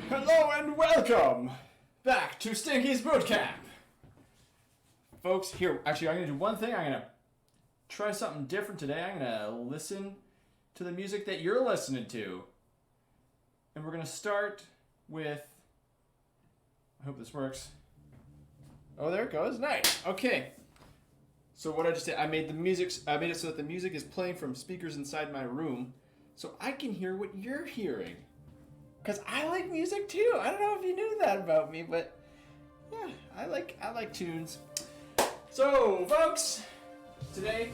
Hello and welcome back to Stinky's Bootcamp. Folks, here, actually I'm going to do one thing. I'm going to try something different today. I'm going to listen to the music that you're listening to. And we're going to start with, I hope this works. Oh, there it goes. Nice. Okay. So what I just did, I made it so that the music is playing from speakers inside my room so I can hear what you're hearing. Because I like music too. I don't know if you knew that about me, but yeah, I like tunes. So, folks, today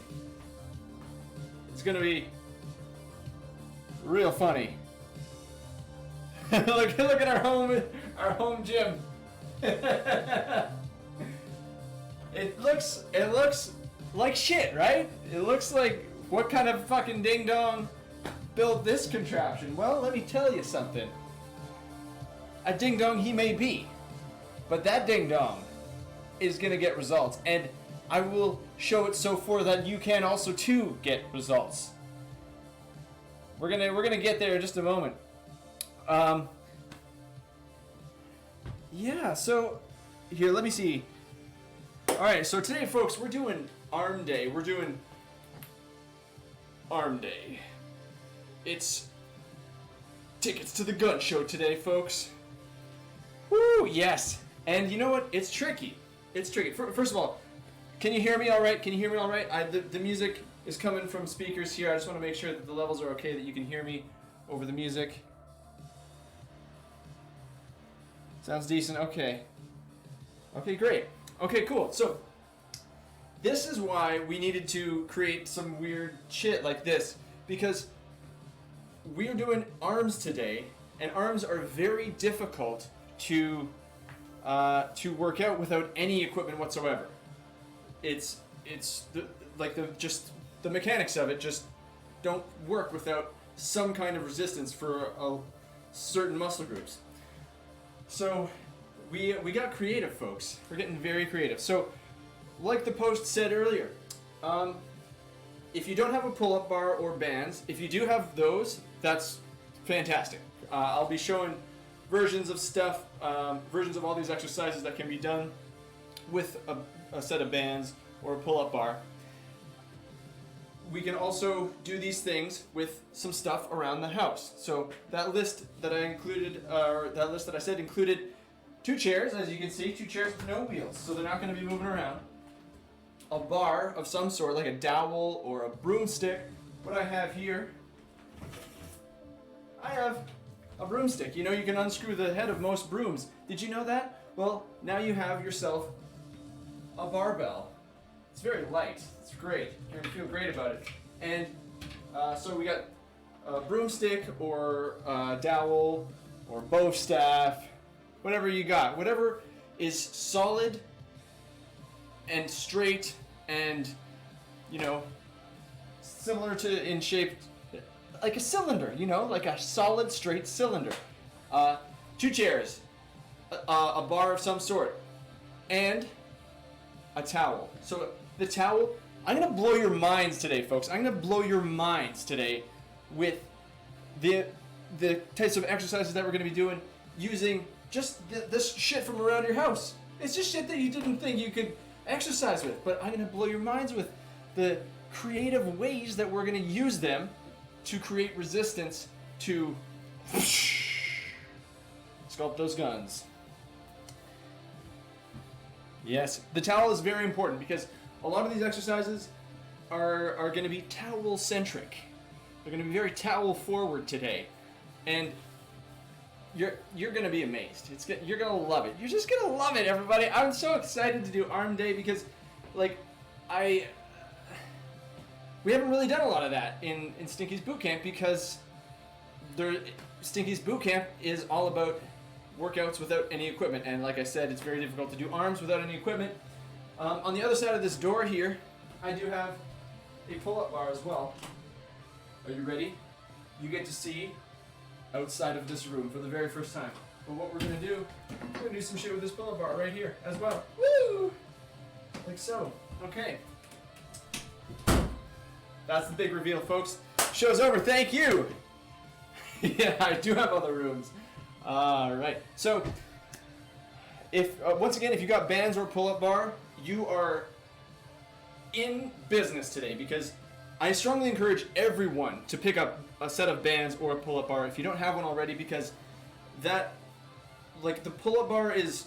it's gonna be real funny. look at our home gym. It looks like shit, right? It looks like what kind of fucking ding dong build this contraption? Well, let me tell you something. A ding dong he may be, but that ding dong is gonna get results, and I will show it so far that you can also too get results. We're gonna get there in just a moment. Yeah. So here, let me see. All right. So today, folks, we're doing Arm Day. We're doing Arm Day. It's tickets to the gun show today, folks. Woo, yes. And you know what? It's tricky. It's tricky. First of all, can you hear me all right? Can you hear me all right? The music is coming from speakers here. I just want to make sure that the levels are okay, that you can hear me over the music. Sounds decent. Okay. Okay, great. Okay, cool. So, this is why we needed to create some weird shit like this, because we're doing arms today, and arms are very difficult to work out without any equipment whatsoever. It's the mechanics of it just don't work without some kind of resistance for certain muscle groups. So we got creative, folks. We're getting very creative. So, like the post said earlier, if you don't have a pull-up bar or bands, if you do have those, that's fantastic. I'll be showing versions of stuff, versions of all these exercises that can be done with a set of bands or a pull-up bar. We can also do these things with some stuff around the house. So that list that I included, or that list that I said included 2 chairs, as you can see, 2 chairs with no wheels, so they're not going to be moving around. A bar of some sort, like a dowel or a broomstick. What I have here, I have a broomstick. You know, you can unscrew the head of most brooms. Did you know that? Well, now you have yourself a barbell. It's very light. It's great. You're gonna feel great about it. And so we got a broomstick or a dowel or bow staff, whatever you got. Whatever is solid and straight and, you know, similar to in shape, like a cylinder, you know, like a solid straight cylinder. 2 chairs, a bar of some sort, and a towel. So the towel, I'm gonna blow your minds today, folks. I'm gonna blow your minds today with the types of exercises that we're gonna be doing using just this shit from around your house. It's just shit that you didn't think you could exercise with, but I'm gonna blow your minds with the creative ways that we're gonna use them to create resistance to sculpt those guns. Yes, the towel is very important because a lot of these exercises are going to be towel centric. They're going to be very towel forward today, and you're going to be amazed. You're going to love it. You're just going to love it, everybody. I'm so excited to do Arm Day because, like, we haven't really done a lot of that in Stinky's Bootcamp because Stinky's Bootcamp is all about workouts without any equipment, and like I said, it's very difficult to do arms without any equipment. On the other side of this door here, I do have a pull-up bar as well. Are you ready? You get to see outside of this room for the very first time. But what we're gonna do some shit with this pull-up bar right here as well. Woo! Like so. Okay. That's the big reveal, folks. Show's over. Thank you. Yeah, I do have other rooms. All right. So, if once again, if you got bands or pull-up bar, you are in business today, because I strongly encourage everyone to pick up a set of bands or a pull-up bar if you don't have one already, because that, like, the pull-up bar is,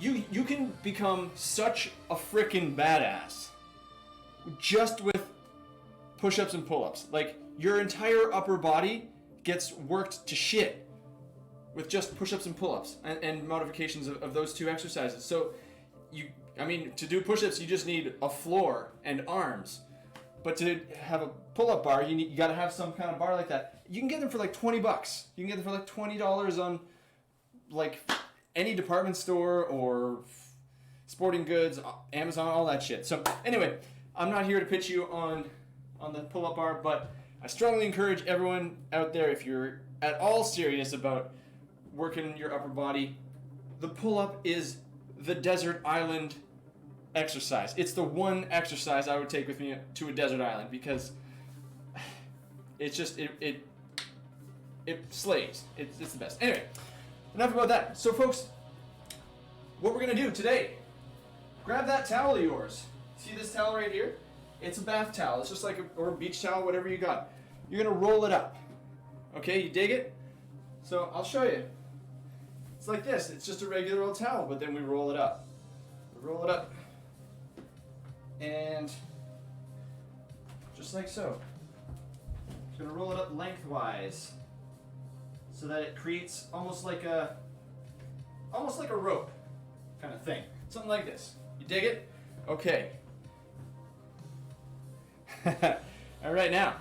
you can become such a freaking badass just with push-ups and pull-ups. Like, your entire upper body gets worked to shit with just push-ups and pull-ups and modifications of those two exercises. So to do push-ups, you just need a floor and arms. But to have a pull-up bar, you got to have some kind of bar like that. You can get them for like $20. You can get them for like $20 on like any department store or sporting goods, Amazon, all that shit. So anyway, I'm not here to pitch you on the pull-up bar, but I strongly encourage everyone out there, if you're at all serious about working your upper body, the pull-up is the desert island exercise. It's the one exercise I would take with me to a desert island, because it's just it slays. It's the best. Anyway, enough about that. So folks, what we're gonna do today, grab that towel of yours. See this towel right here? It's a bath towel. It's just like or a beach towel, whatever you got. You're gonna roll it up. Okay, you dig it? So I'll show you. It's like this. It's just a regular old towel, but then we roll it up. We roll it up. And just like so. Just gonna roll it up lengthwise so that it creates almost like a rope kind of thing. Something like this. You dig it? Okay. All right, now,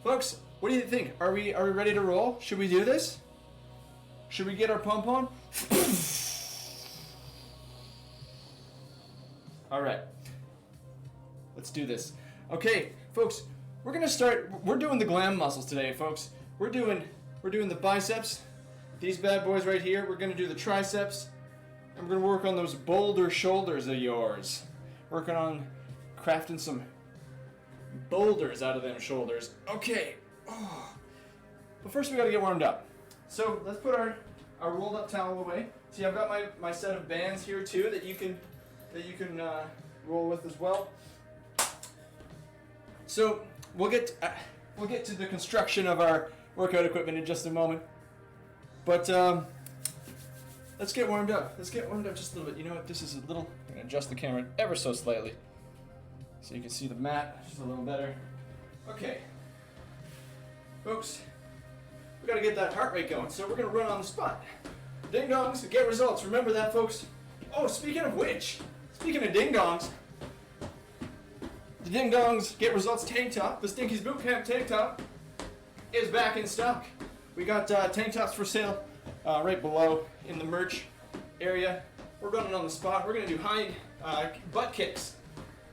folks, what do you think? Are we ready to roll? Should we do this? Should we get our pump on? All right. Let's do this. Okay, folks, we're doing the glam muscles today, folks. We're doing the biceps, these bad boys right here. We're gonna do the triceps, and we're gonna work on those boulder shoulders of yours. Working on crafting some boulders out of them shoulders. Okay. Oh. But first we gotta get warmed up. So let's put our rolled up towel away. See, I've got my set of bands here too that you can roll with as well. So we'll get to the construction of our workout equipment in just a moment. But let's get warmed up. Let's get warmed up just a little bit. You know what? This is a little. I'm gonna adjust the camera ever so slightly so you can see the mat just a little better. Okay, folks, we gotta get that heart rate going. So we're gonna run on the spot. Ding dongs, get results. Remember that, folks. Oh, speaking of which, speaking of ding dongs. The Ding Dongs Get Results tank top, the Stinky's Bootcamp tank top, is back in stock. We got tank tops for sale right below in the merch area. We're running on the spot. We're going to do high butt kicks.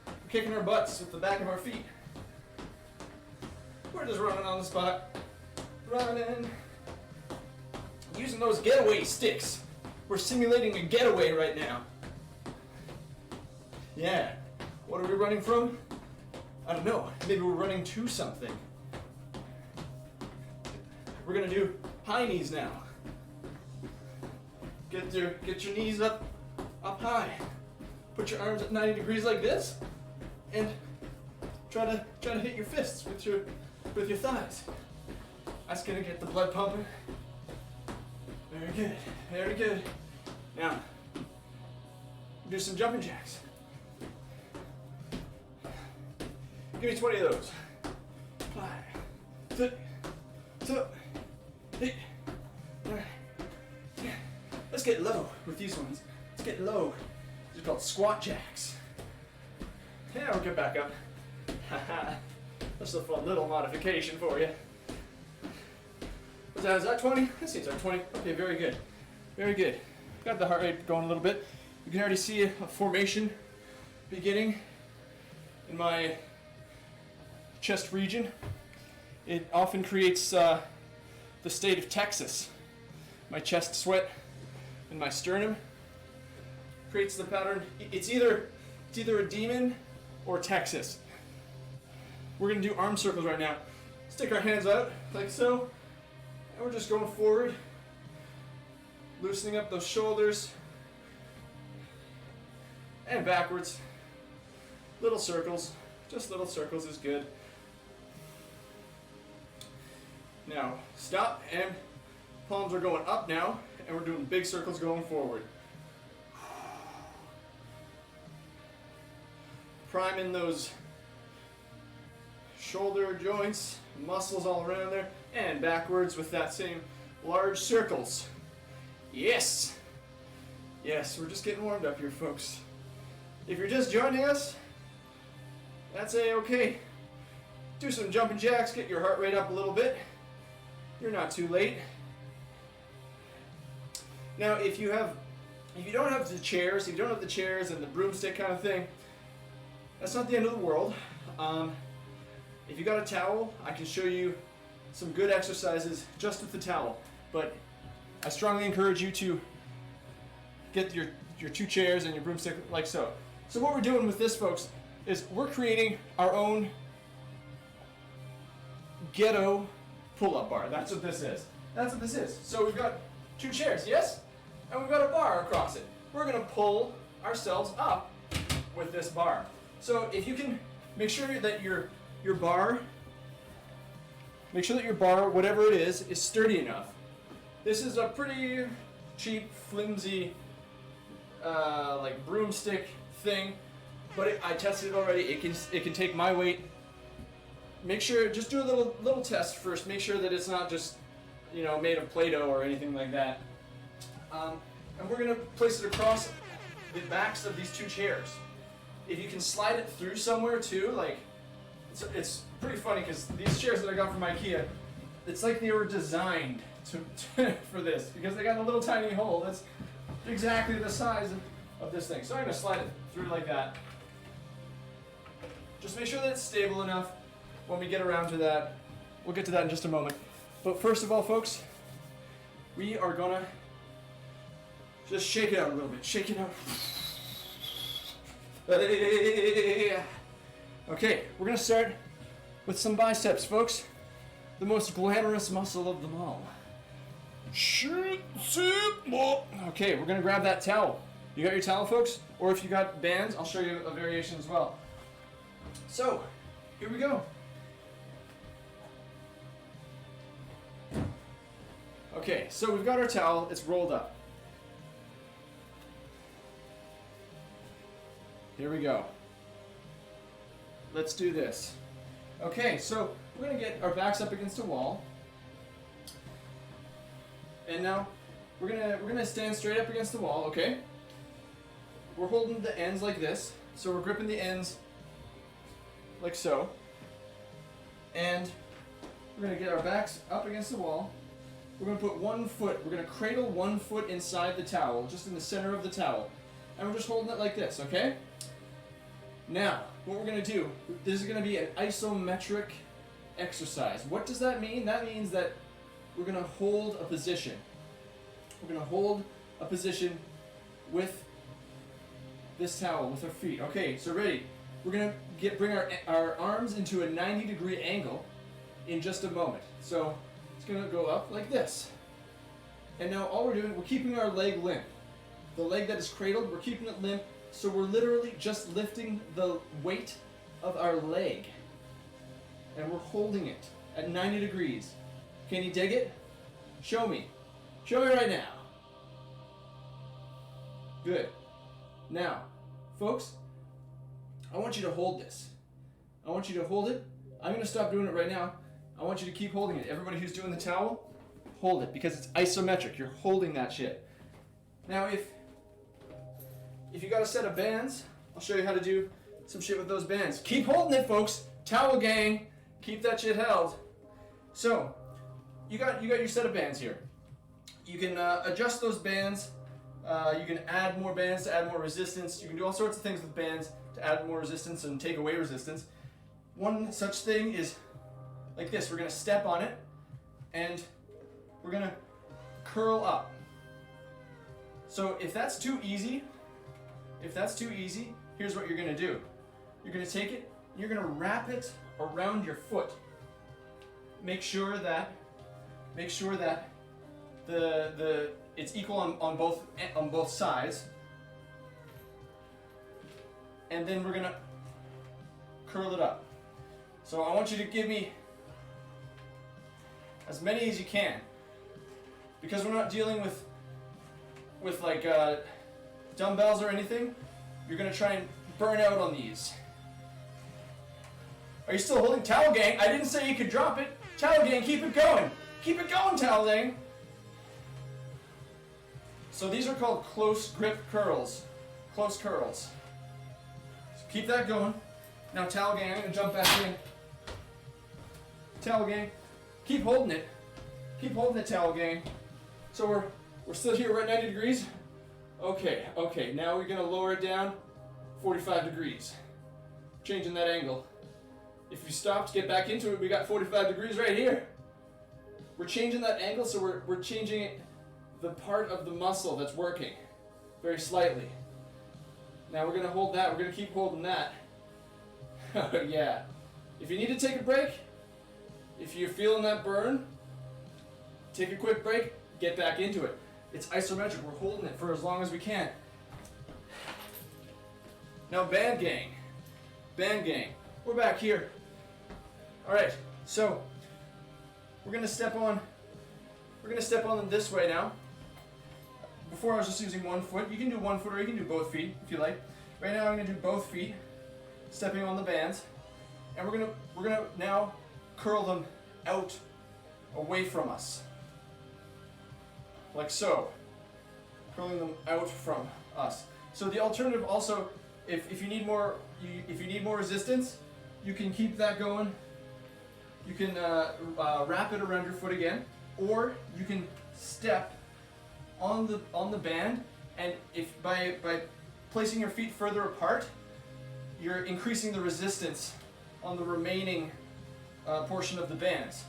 We're kicking our butts with the back of our feet. We're just running on the spot. Running. Using those getaway sticks. We're simulating a getaway right now. Yeah. What are we running from? I don't know. Maybe we're running to something. We're gonna do high knees now. Get your knees up high. Put your arms at 90 degrees like this, and try to hit your fists with your thighs. That's gonna get the blood pumping. Very good. Very good. Now, do some jumping jacks. Give me 20 of those. 5, 6, 7, 8, 9, 10. Let's get low with these ones. Let's get low. These are called squat jacks. Yeah, we'll get back up. That's a fun little modification for you. Is that 20? That seems like 20. Okay, very good. Very good. Got the heart rate going a little bit. You can already see a formation beginning in my chest region. It often creates the state of Texas. My chest sweat and my sternum creates the pattern. It's either a demon or Texas. We're gonna do arm circles right now. Stick our hands out like so, and we're just going forward Loosening up those shoulders. And backwards. Little circles. Just little circles is good. Now, stop, and palms are going up now, and we're doing big circles going forward. Priming those shoulder joints, muscles all around there, and backwards with that same large circles. Yes! Yes, we're just getting warmed up here, folks. If you're just joining us, that's A-okay. Do some jumping jacks, get your heart rate up a little bit. You're not too late. Now, if you don't have the chairs, if you don't have the chairs and the broomstick kind of thing, that's not the end of the world. If you got a towel, I can show you some good exercises just with the towel. But I strongly encourage you to get your 2 chairs and your broomstick like so. So what we're doing with this, folks, is we're creating our own ghetto pull-up bar. That's what this is. That's what this is. So we've got 2 chairs, yes? And we've got a bar across it. We're gonna pull ourselves up with this bar. So if you can make sure that your bar, whatever it is sturdy enough. This is a pretty cheap, flimsy, like broomstick thing, but I tested it already. It can take my weight. Make sure, just do a little test first. Make sure that it's not just, made of Play-Doh or anything like that. And we're gonna place it across the backs of these 2 chairs. If you can slide it through somewhere too, like, it's pretty funny because these chairs that I got from IKEA, it's like they were designed for this, because they got a little tiny hole that's exactly the size of this thing. So I'm gonna slide it through like that. Just make sure that it's stable enough when we get around to that. We'll get to that in just a moment. But first of all, folks, we are gonna just shake it out a little bit. Shake it out. Okay, we're gonna start with some biceps, folks. The most glamorous muscle of them all. Okay, we're gonna grab that towel. You got your towel, folks? Or if you got bands, I'll show you a variation as well. So, here we go. Okay, so we've got our towel, it's rolled up. Here we go. Let's do this. Okay, so we're gonna get our backs up against a wall. And now we're gonna stand straight up against the wall, okay? We're holding the ends like this. So we're gripping the ends like so. And we're gonna get our backs up against the wall. We're gonna put 1 foot, we're gonna cradle 1 foot inside the towel, just in the center of the towel. And we're just holding it like this, okay? Now, what we're gonna do, this is gonna be an isometric exercise. What does that mean? That means that we're gonna hold a position. We're gonna hold a position with this towel, with our feet. Okay, so ready? We're gonna bring our arms into a 90-degree angle in just a moment. So it's gonna go up like this. And now all we're doing, we're keeping our leg limp. The leg that is cradled, we're keeping it limp. So we're literally just lifting the weight of our leg. And we're holding it at 90 degrees. Can you dig it? Show me. Show me right now. Good. Now, folks, I want you to hold this. I want you to hold it. I'm going to stop doing it right now. I want you to keep holding it. Everybody who's doing the towel, hold it, because it's isometric. You're holding that shit. Now, if you got a set of bands, I'll show you how to do some shit with those bands. Keep holding it, folks. Towel gang. Keep that shit held. So, you got your set of bands here. You can adjust those bands. You can add more bands to add more resistance. You can do all sorts of things with bands to add more resistance and take away resistance. One such thing is like this. We're going to step on it and we're going to curl up. So if that's too easy, here's what you're going to do. You're going to take it, and you're going to wrap it around your foot. Make sure that it's equal on both sides. And then we're gonna curl it up. So I want you to give me as many as you can, because we're not dealing with like dumbbells or anything. You're gonna try and burn out on these. Are you still holding? Towel gang, I didn't say you could drop it. Towel gang, keep it going. Keep it going, towel gang. So these are called close grip curls. Close curls. So keep that going. Now towel gang, I'm gonna jump back in. Towel gang, keep holding it. Keep holding it, towel gang. So we're still here, we're at 90 degrees. Okay, now we're gonna lower it down 45 degrees. Changing that angle. If you stopped, get back into it, we got 45 degrees right here. We're changing that angle, so we're changing it, the part of the muscle that's working, very slightly. Now we're gonna hold that, we're gonna keep holding that. Yeah. If you need to take a break, if you're feeling that burn, take a quick break, get back into it. It's isometric, we're holding it for as long as we can. Now band gang, we're back here. All right, so we're gonna step on them this way now. Before I was just using one foot. You can do one foot or you can do both feet if you like. Right now I'm gonna do both feet, stepping on the bands, and we're gonna now curl them out away from us. Like so. Curling them out from us. So the alternative also, if you need more resistance, you can keep that going. You can wrap it around your foot again, or you can step on the band, and if by placing your feet further apart, you're increasing the resistance on the remaining portion of the bands.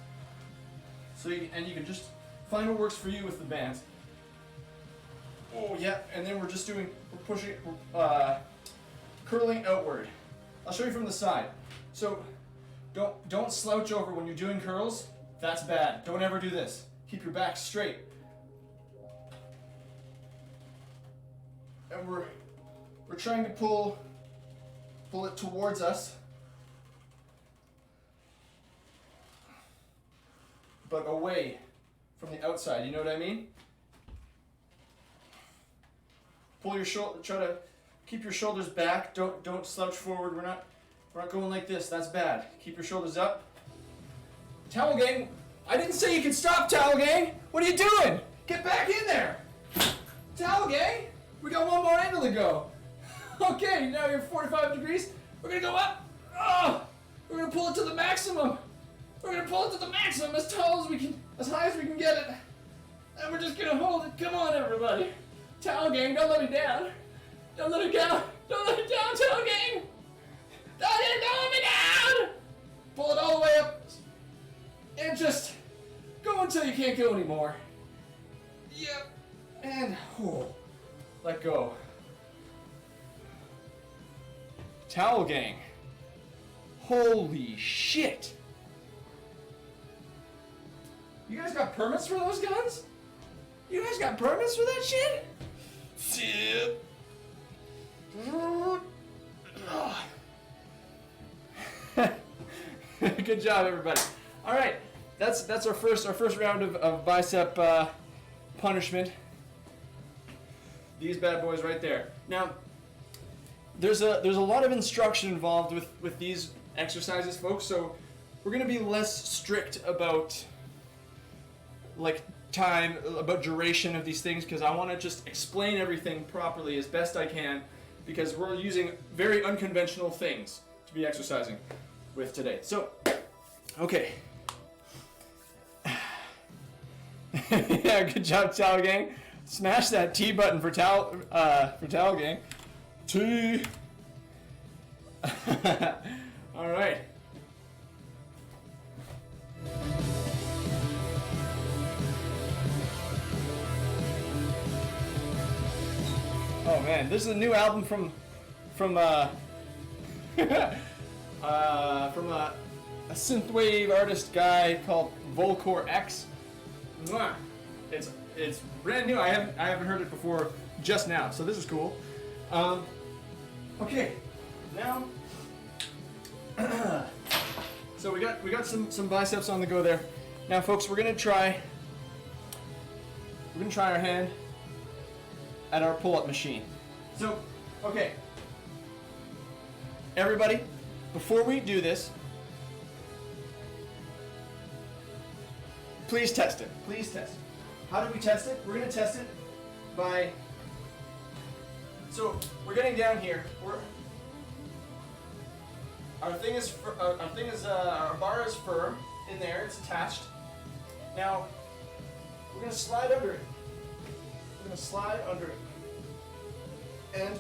So you can just find what works for you with the bands. Oh yeah, and then we're pushing, curling outward. I'll show you from the side. So don't slouch over when you're doing curls. That's bad. Don't ever do this. Keep your back straight. And we're trying to pull it towards us, but away from the outside. You know what I mean? Pull your shoulder. Try to keep your shoulders back. Don't slouch forward. We're not going like this. That's bad. Keep your shoulders up. Towel gang. I didn't say you could stop, towel gang. What are you doing? Get back in there. Towel gang. We got one more angle to go. Okay, now you're 45 degrees. We're gonna go up. Oh, we're gonna pull it to the maximum. We're gonna pull it to the maximum, as tall as we can, as high as we can get it. And we're just gonna hold it. Come on, everybody. Towel gang, don't let me down. Don't let it down. Don't let it down, towel gang. Don't let me down. Pull it all the way up. And just go until you can't go anymore. Yep. And let go. Towel gang. Holy shit. You guys got permits for those guns? You guys got permits for that shit? Shit. Good job, everybody. All right, that's our first round of bicep punishment. These bad boys right there. Now, there's a lot of instruction involved with these exercises, folks. So we're gonna be less strict about like time, about duration of these things, because I want to just explain everything properly as best I can, because we're using very unconventional things to be exercising with today. So, okay. Yeah, good job, Towel Gang. Smash that T button for Towel Gang. T. All right. Oh man, this is a new album from a synthwave artist guy called Volcor X. Mwah. It's it's brand new. I haven't heard it before just now, so this is cool. Okay, now so we got some biceps on the go there. Now, folks, we're gonna try our hand at our pull-up machine. So, okay, everybody, before we do this, please test it. Please test it. How do we test it? We're gonna test it by. So we're getting down here. Our bar is firm in there. It's attached. Now we're gonna slide under it. We're gonna slide under it, and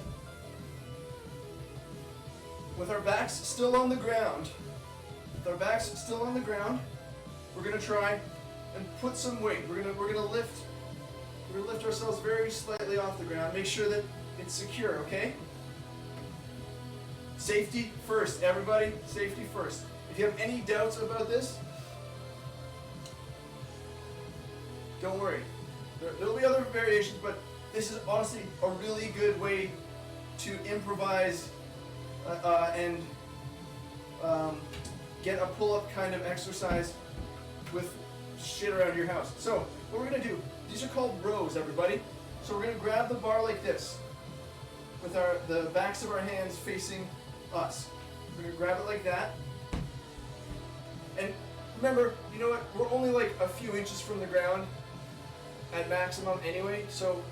with our backs still on the ground, we're gonna try and put some weight. We're gonna lift ourselves very slightly off the ground. Make sure that it's secure, okay? Safety first, everybody. Safety first. If you have any doubts about this, don't worry. There'll be other variations, but this is honestly a really good way to improvise and get a pull-up kind of exercise with shit around your house. So what we're gonna do, these are called rows, everybody. So we're gonna grab the bar like this with the backs of our hands facing us. We're gonna grab it like that. And remember, you know what? We're only like a few inches from the ground at maximum anyway, so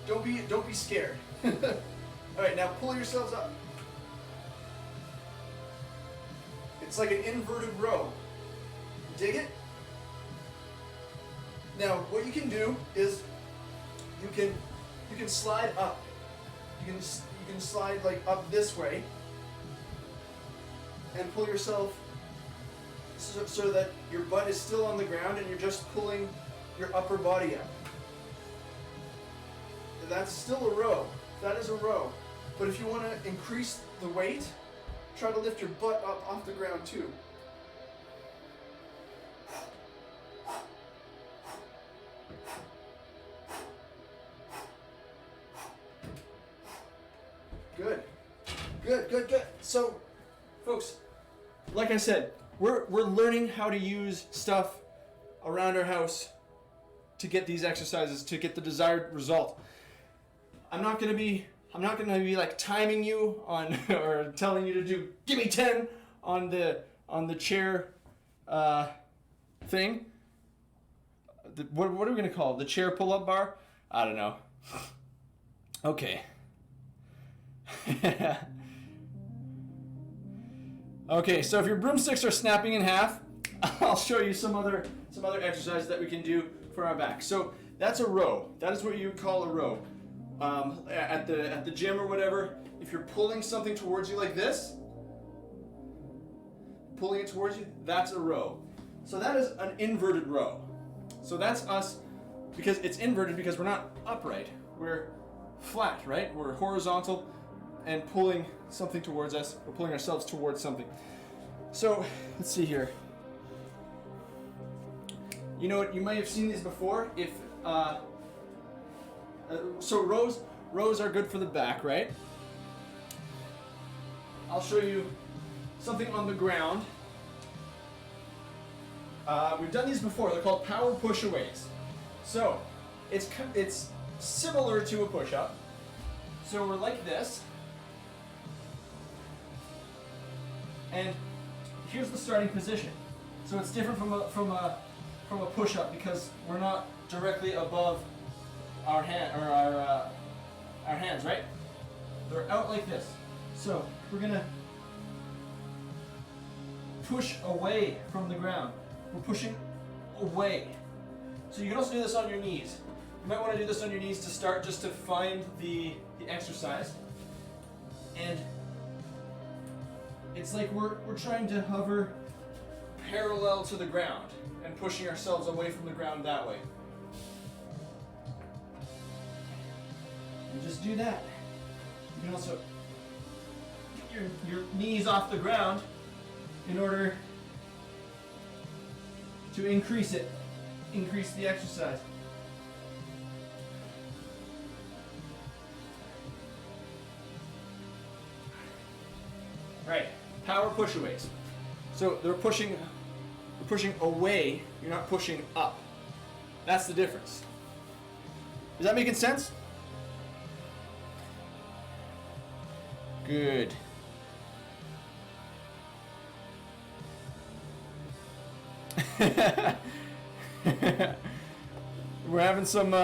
don't be scared. All right, now pull yourselves up. It's like an inverted row. Dig it? Now, what you can do is you can slide up. You can slide like up this way and pull yourself so that your butt is still on the ground and you're just pulling your upper body up. That's still a row. That is a row. But if you want to increase the weight, try to lift your butt up off the ground too. Good. So, folks, like I said, we're learning how to use stuff around our house to get these exercises, to get the desired result. I'm not gonna be like timing you on or telling you to do give me 10 on the chair thing. What are we gonna call it? The chair pull-up bar? I don't know. Okay. Okay, so if your broomsticks are snapping in half, I'll show you some other exercises that we can do for our back. So that's a row. That is what you would call a row. At the gym or whatever, if you're pulling something towards you like this, pulling it towards you, that's a row. So that is an inverted row. So that's us, because it's inverted because we're not upright. We're flat, right? We're horizontal and pulling something towards us. We're pulling ourselves towards something. So let's see here. You know what? You might have seen these before. If so rows are good for the back, right? I'll show you something on the ground. We've done these before. They're called power push-aways. So it's similar to a push-up. So we're like this. And here's the starting position. So it's different from a push-up because we're not directly above our hands, right? They're out like this. So we're gonna push away from the ground. We're pushing away. So you can also do this on your knees. You might want to do this on your knees to start, just to find the exercise. And it's like we're trying to hover parallel to the ground and pushing ourselves away from the ground that way. And just do that. You can also get your knees off the ground in order to increase it. increase the exercise. Right, power push-aways. So they're pushing away, you're not pushing up. That's the difference. Is that making sense? Good. We're having some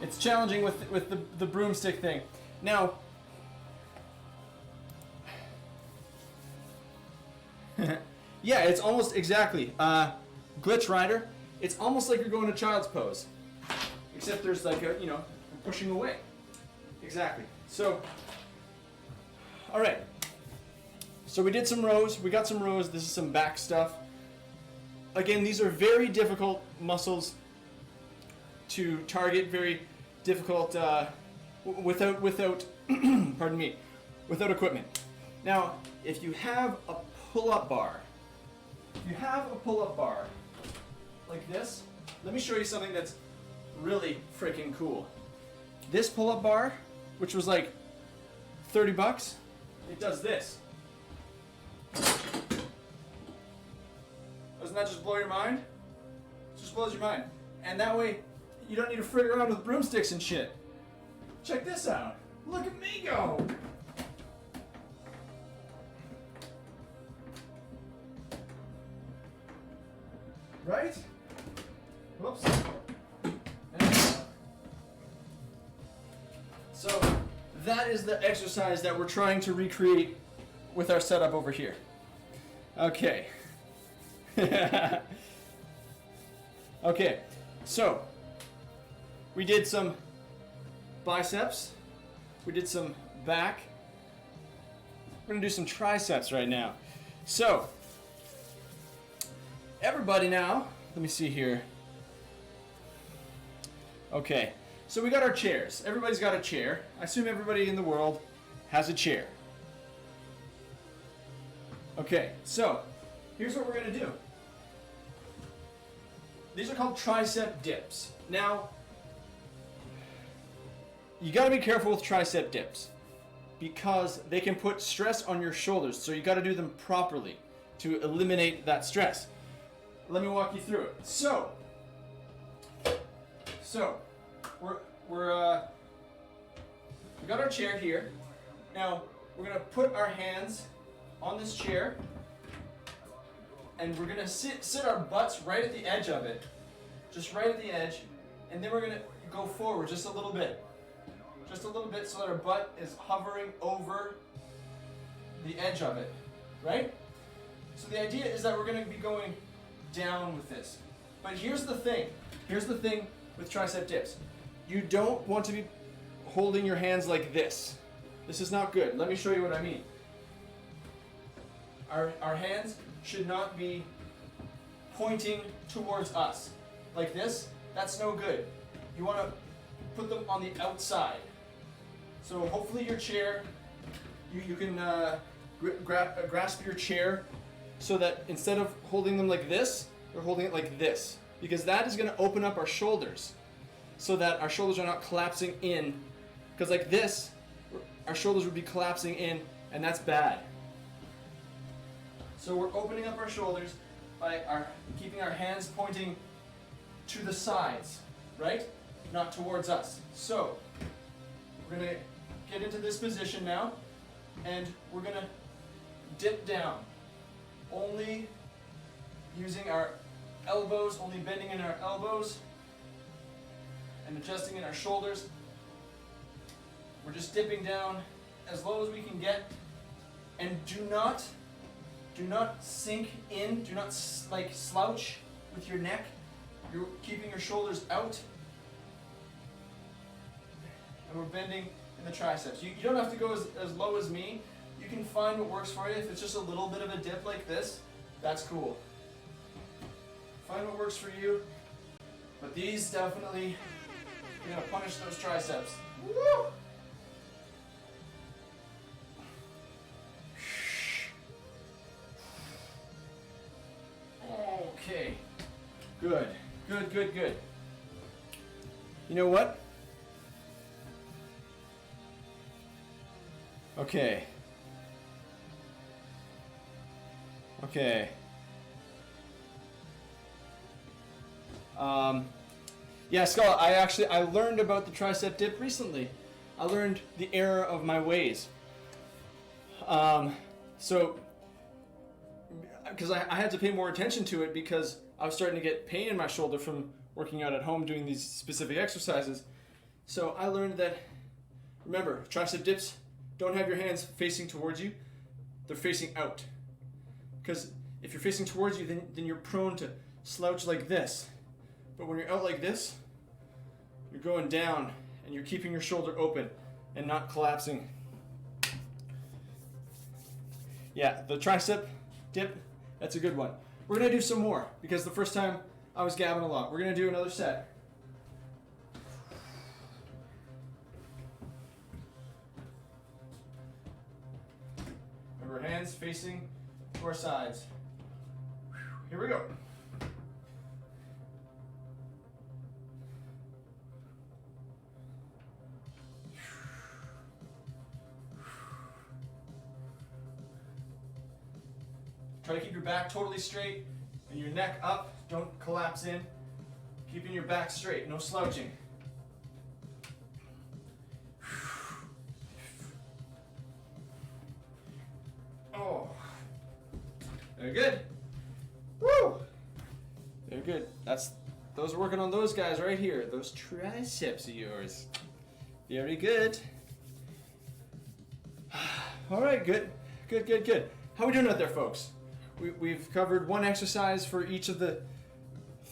it's challenging with the broomstick thing. Now yeah, it's almost exactly glitch rider. It's almost like you're going to child's pose, except there's like a, you know, pushing away. Exactly. So, all right. So we did some rows. We got some rows. This is some back stuff. Again, these are very difficult muscles to target. Very difficult without pardon me, without equipment. Now, if you have a pull-up bar, like this, let me show you something that's really freaking cool. This pull-up bar, which was like $30, it does this. Doesn't that just blow your mind? It just blows your mind. And that way, you don't need to frig around with broomsticks and shit. Check this out. Look at me go. Right? Whoops. So that is the exercise that we're trying to recreate with our setup over here. Okay. Okay, so we did some biceps, we did some back, we're gonna do some triceps right now. So everybody now, let me see here. Okay, so we got our chairs. Everybody's got a chair. I assume everybody in the world has a chair. Okay, so here's what we're gonna do. These are called tricep dips. Now, you gotta be careful with tricep dips because they can put stress on your shoulders, so you gotta do them properly to eliminate that stress. Let me walk you through it. So we got our chair here. Now we're gonna put our hands on this chair, and we're gonna sit our butts right at the edge of it, just right at the edge, and then we're gonna go forward just a little bit, so that our butt is hovering over the edge of it, right? So the idea is that we're gonna be going down with this. But here's the thing with tricep dips. You don't want to be holding your hands like this. This is not good. Let me show you what I mean. Our hands should not be pointing towards us like this. That's no good. You want to put them on the outside. So hopefully your chair, you can grasp your chair so that instead of holding them like this, we're holding it like this, because that is going to open up our shoulders so that our shoulders are not collapsing in, because like this, our shoulders would be collapsing in, and that's bad. So we're opening up our shoulders by keeping our hands pointing to the sides, right? Not towards us. So we're going to get into this position now, and we're going to dip down, only using our elbows, only bending in our elbows and adjusting in our shoulders. We're just dipping down as low as we can get, and do not sink in, do not like slouch with your neck. You're keeping your shoulders out, and we're bending in the triceps. You don't have to go as low as me. You can find what works for you. If it's just a little bit of a dip like this, that's cool. Find what works for you. But these definitely, you're gonna punish those triceps. Woo! Okay. Good, good, good, good. You know what? Okay. Okay. Yeah, Skull, I learned about the tricep dip recently. I learned the error of my ways. So, because I had to pay more attention to it because I was starting to get pain in my shoulder from working out at home doing these specific exercises. So I learned that, remember, tricep dips don't have your hands facing towards you. They're facing out. Because if you're facing towards you, then you're prone to slouch like this. But when you're out like this, you're going down and you're keeping your shoulder open and not collapsing. Yeah, the tricep dip, that's a good one. We're going to do some more because the first time I was gabbing a lot. We're going to do another set. Remember, hands facing to our sides. Here we go. Try to keep your back totally straight and your neck up. Don't collapse in. Keeping your back straight, no slouching. Oh, very good. Woo! Very good. Those are working on those guys right here. Those triceps of yours. Very good. All right, good. Good, good, good. How are we doing out there, folks? We've covered one exercise for each of the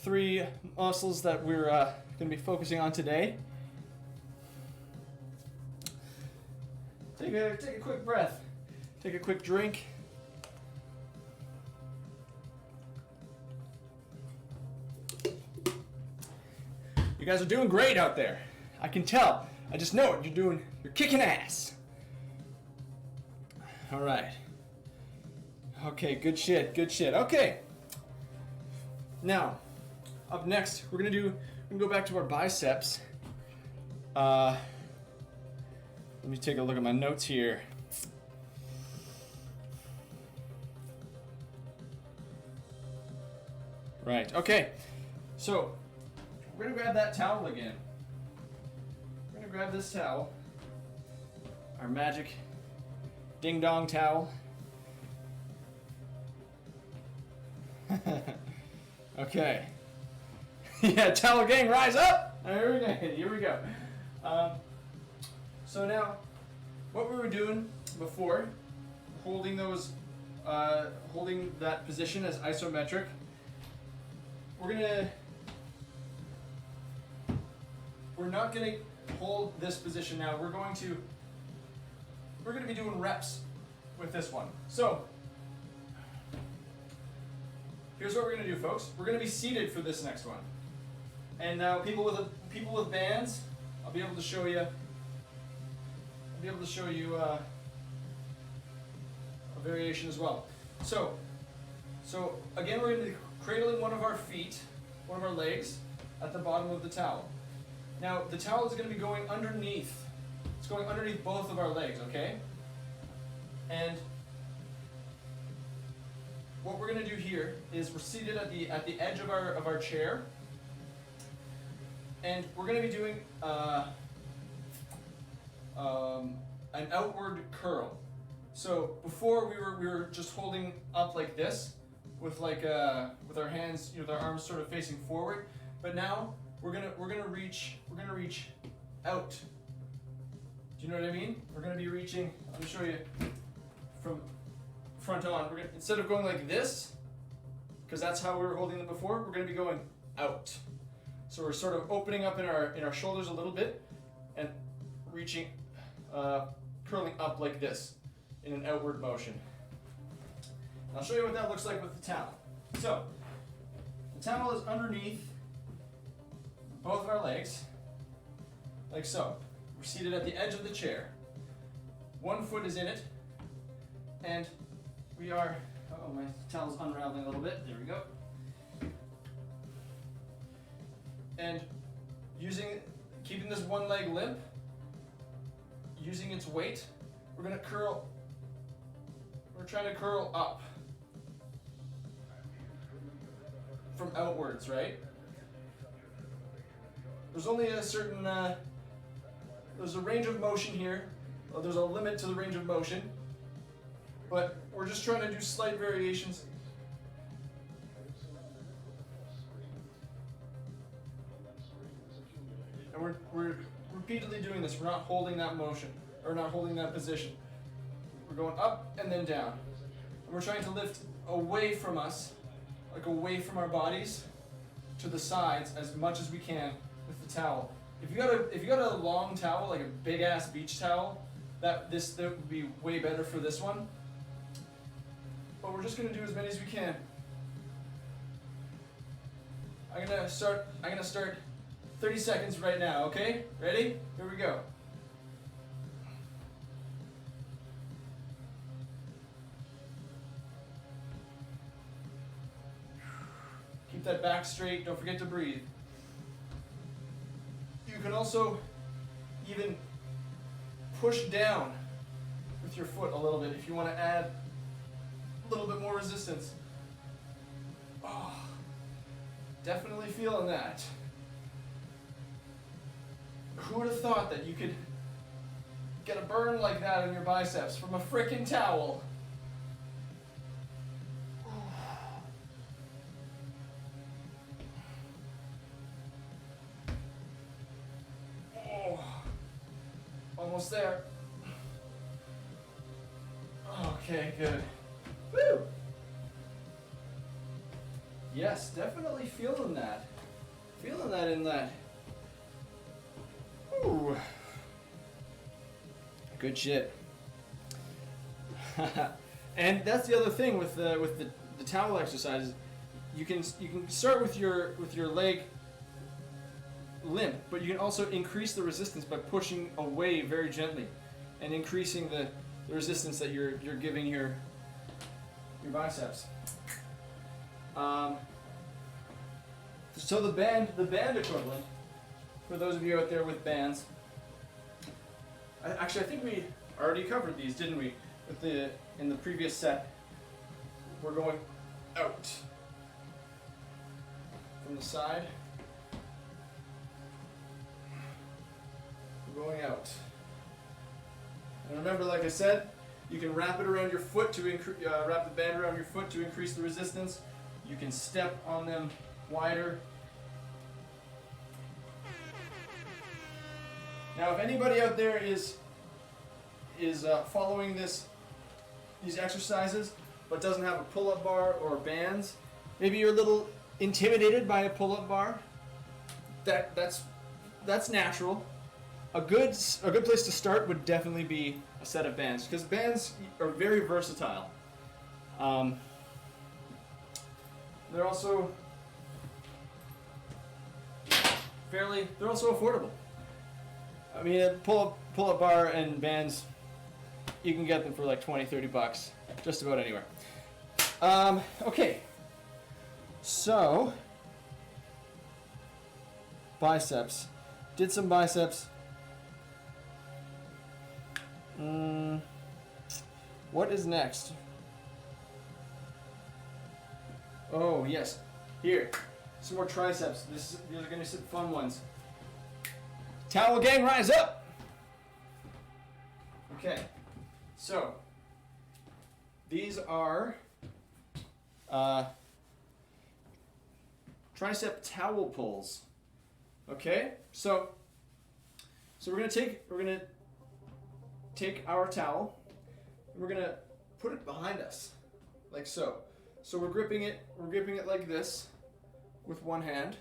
3 muscles that we're going to be focusing on today. Take a quick breath. Take a quick drink. You guys are doing great out there. I can tell. I just know it. You're kicking ass. All right. Okay, good shit, good shit. Okay. Now, up next, we're gonna go back to our biceps. Let me take a look at my notes here. Right, okay. So, we're gonna grab that towel again. We're gonna grab this towel. Our magic ding dong towel. Okay. Yeah, towel gang, rise up! Here we go. So now, what we were doing before, holding that position as isometric, we're not gonna hold this position now. We're gonna be doing reps with this one. So, here's what we're going to do, folks. We're going to be seated for this next one. And now people with bands, I'll be able to show you a variation as well. So again, we're going to be cradling one of our feet, one of our legs, at the bottom of the towel. Now the towel is going to be going underneath. It's going underneath both of our legs, okay? And what we're going to do here is we're seated at the edge of our chair, and we're going to be doing an outward curl. So before we were just holding up like this with our hands, with our arms sort of facing forward, but now we're gonna reach out. Do you know what I mean? We're gonna be reaching. Let me show you from front on. Instead of going like this, because that's how we were holding them before, we're going to be going out. So we're sort of opening up in our shoulders a little bit and reaching, curling up like this in an outward motion. And I'll show you what that looks like with the towel. So the towel is underneath both of our legs, like so. We're seated at the edge of the chair. One foot is in it, and we are, oh, my towel's unraveling a little bit. There we go. and keeping this one leg limp, using its weight, we're gonna curl. We're trying to curl up from outwards, right? There's only a certain, there's a range of motion here. There's a limit to the range of motion, but we're just trying to do slight variations. And we're repeatedly doing this. We're not holding that motion, or not holding that position. We're going up and then down. And we're trying to lift away from us, like away from our bodies, to the sides as much as we can with the towel. If you got a long towel, like a big ass beach towel, that would be way better for this one. But we're just gonna do as many as we can. I'm gonna start 30 seconds right now, okay? Ready? Here we go. Keep that back straight, don't forget to breathe. You can also even push down with your foot a little bit if you want to add a little bit more resistance. Oh, definitely feeling that. Who would have thought that you could get a burn like that on your biceps from a frickin' towel? Oh, almost there. Okay, good. Woo! Yes, definitely feeling that. Feeling that in that. Ooh. Good shit. And that's the other thing with the towel exercises. You can start with your leg limp, but you can also increase the resistance by pushing away very gently and increasing the resistance that you're giving your biceps. So the band equivalent, for those of you out there with bands, actually I think we already covered these, didn't we? In the previous set, we're going out from the side. We're going out. And remember, like I said, you can wrap it around your foot to wrap the band around your foot to increase the resistance. You can step on them wider. Now, if anybody out there is following these exercises but doesn't have a pull-up bar or bands, maybe you're a little intimidated by a pull-up bar. That's natural. A good place to start would definitely be a set of bands, because bands are very versatile. They're also affordable. I mean, a pull-up bar and bands, you can get them for like $20-$30 just about anywhere. Okay, so biceps. Did some biceps. What is next? Oh yes, here, some more triceps. These are gonna be some fun ones. Towel gang, rise up! Okay, so these are tricep towel pulls. Okay, so we're gonna take our towel and we're gonna put it behind us, like so. So we're gripping it like this with one hand.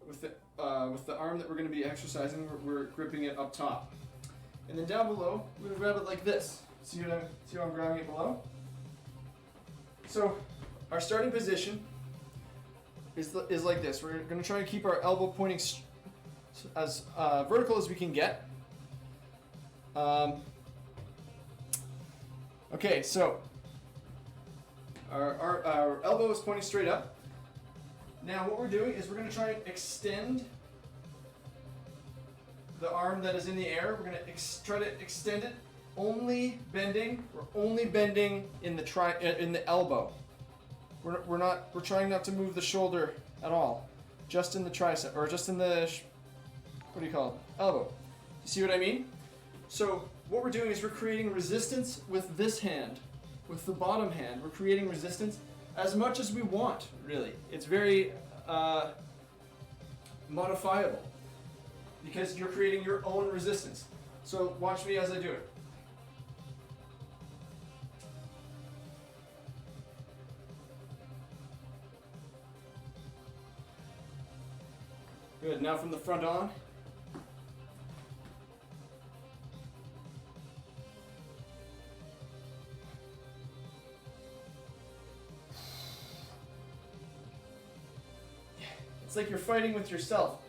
With the arm that we're going to be exercising, we're gripping it up top. And then down below, we're going to grab it like this. See how I'm grabbing it below? So our starting position is like this. We're going to try to keep our elbow pointing as vertical as we can get. Okay, so our elbow is pointing straight up. Now what we're doing is we're going to try and extend the arm that is in the air. We're going to try to extend it, only bending. We're only bending in the elbow. We're trying not to move the shoulder at all. Just in the tricep, or just in the, what do you call it? Elbow. You see what I mean? So what we're doing is we're creating resistance with this hand, with the bottom hand. We're creating resistance as much as we want, really. It's very modifiable because you're creating your own resistance. So watch me as I do it. Good, now from the front on. It's like you're fighting with yourself,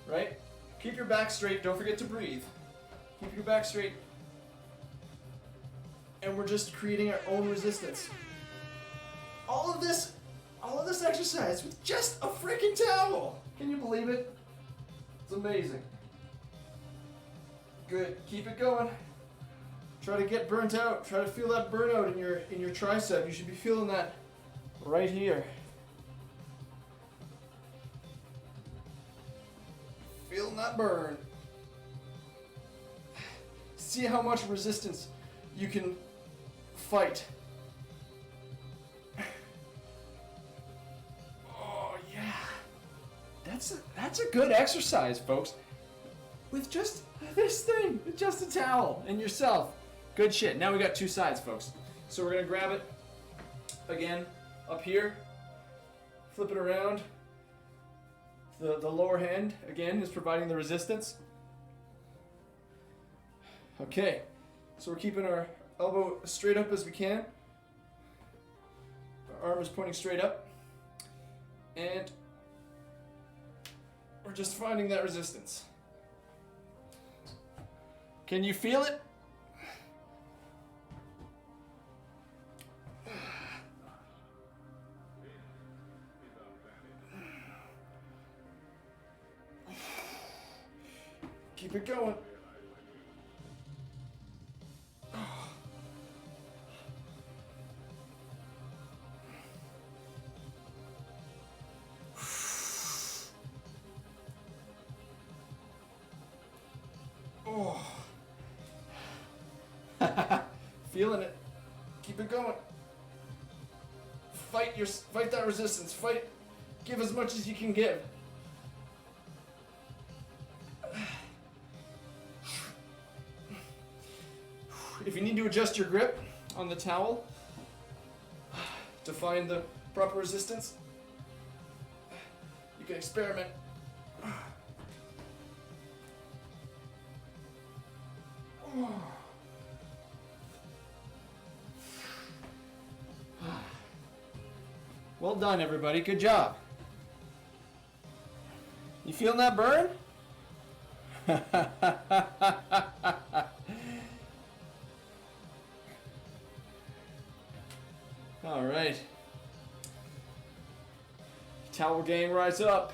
right? Keep your back straight, don't forget to breathe. Keep your back straight. And we're just creating our own resistance. All of this exercise with just a freaking towel. Can you believe it? It's amazing. Good, keep it going. Try to get burnt out. Try to feel that burnout in your tricep. You should be feeling that right here. Feeling that burn. See how much resistance you can fight. Oh yeah. That's a good exercise, folks. With just this thing, with just a towel and yourself. Good shit. Now we got two sides, folks. So we're gonna grab it again up here, flip it around. The lower hand again is providing the resistance. Okay, so we're keeping our elbow straight up as we can. Our arm is pointing straight up, and we're just finding that resistance. Can you feel it? Keep it going. Oh. Feeling it. Keep it going. Fight that resistance. Fight. Give as much as you can give. If you need to adjust your grip on the towel to find the proper resistance, you can experiment. Well done, everybody. Good job. You feeling that burn? All right. Towel gang, rise up.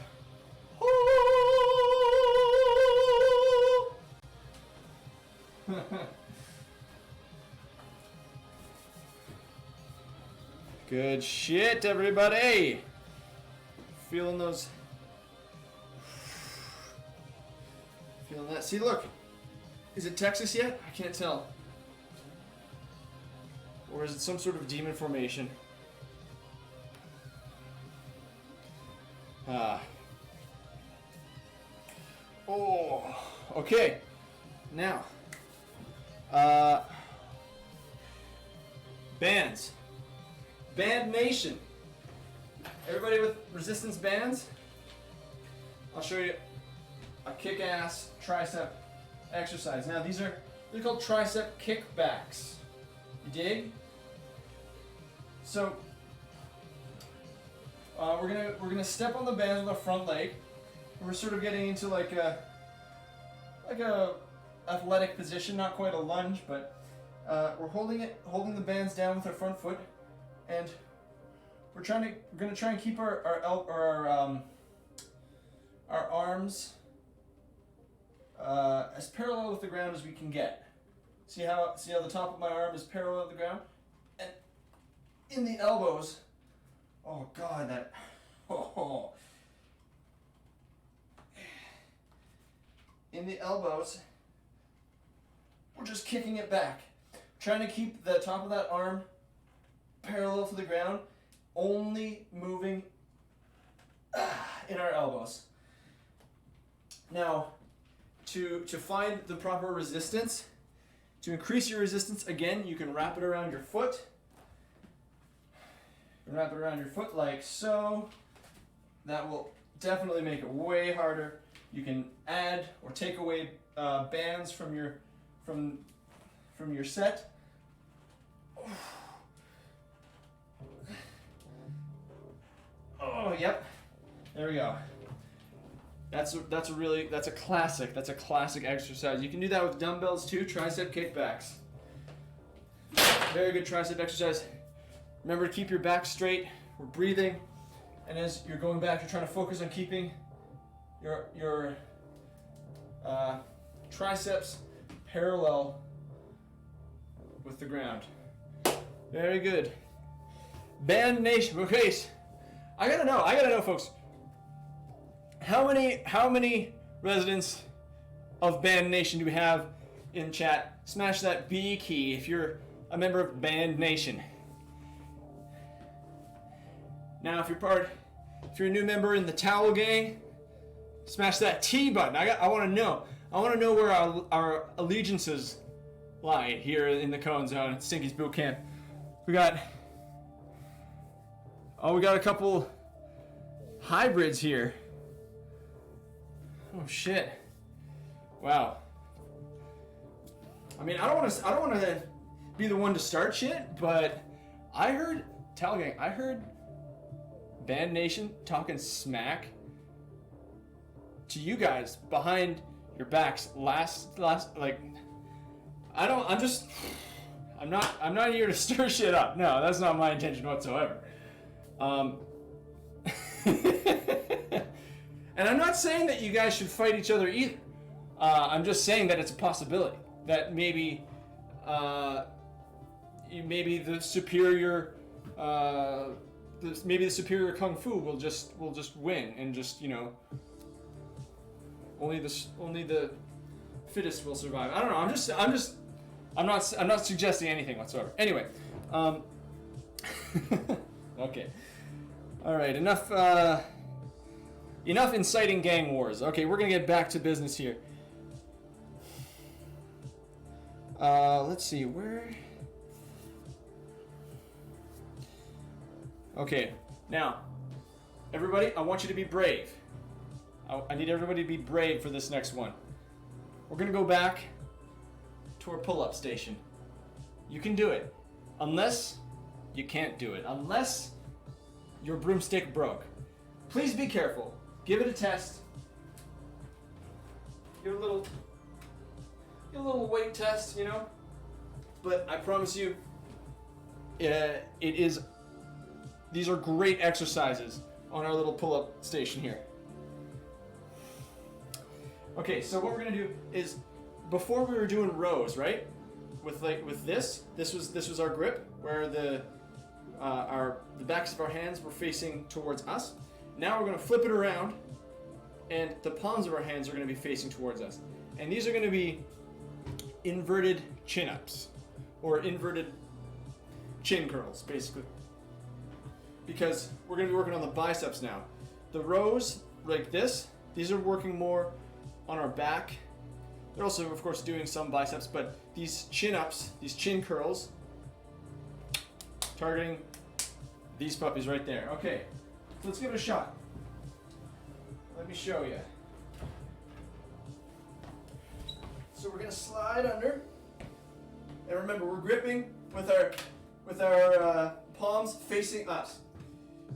Good shit, everybody. Feeling those. Feeling that. See, look. Is it Texas yet? I can't tell. Or is it some sort of demon formation? Oh, okay. Now, bands. Band Nation. Everybody with resistance bands? I'll show you a kick-ass tricep exercise. Now they're called tricep kickbacks. You dig? So we're gonna step on the bands with our front leg. We're sort of getting into like a athletic position, not quite a lunge, but we're holding the bands down with our front foot, and we're gonna try and keep our arms as parallel with the ground as we can get. See how the top of my arm is parallel with the ground, and in the elbows. Oh God, that. Oh. In the elbows, we're just kicking it back, trying to keep the top of that arm parallel to the ground, only moving in our elbows. Now, to find the proper resistance, to increase your resistance, again, you can wrap it around your foot. You can wrap it around your foot like so. That will definitely make it way harder. You can add or take away bands from your set. Oh, yep. There we go. That's a classic. That's a classic exercise. You can do that with dumbbells too. Tricep kickbacks. Very good tricep exercise. Remember to keep your back straight. We're breathing, and as you're going back, you're trying to focus on keeping your triceps parallel with the ground. Very good. Band Nation. Okay, I gotta know, folks. How many residents of Band Nation do we have in chat? Smash that B key if you're a member of Band Nation. Now, if you're a new member in the Towel Gang, smash that T button. I want to know. I want to know where our allegiances lie here in the Cone Zone at Stinky's Bootcamp. We got a couple hybrids here. Oh shit! Wow. I mean, I don't want to be the one to start shit, but I heard Towel Gang. I heard Band Nation talking smack to you guys behind your backs last like I'm not here to stir shit up. No, that's not my intention whatsoever. And I'm not saying that you guys should fight each other either. I'm just saying that it's a possibility that maybe the superior maybe the superior kung fu will just win, and just, you know, only the fittest will survive. I don't know. I'm not suggesting anything whatsoever. Anyway, okay, all right. Enough inciting gang wars. Okay, we're gonna get back to business here. Let's see where. Okay, now, everybody, I want you to be brave. I need everybody to be brave for this next one. We're gonna go back to our pull-up station. You can do it, unless you can't do it, unless your broomstick broke. Please be careful. Give it a test. Give it a little weight test, you know. But I promise you, these are great exercises on our little pull-up station here. Okay, so what we're gonna do is, before we were doing rows, right? With this was our grip, where the backs of our hands were facing towards us. Now we're gonna flip it around, and the palms of our hands are gonna be facing towards us. And these are gonna be inverted chin-ups, or inverted chin curls, basically. Because we're going to be working on the biceps now. The rows like this, these are working more on our back. They're also, of course, doing some biceps, but these chin-ups, these chin curls, targeting these puppies right there. Okay, let's give it a shot. Let me show you. So we're going to slide under. And remember, we're gripping with our palms facing us.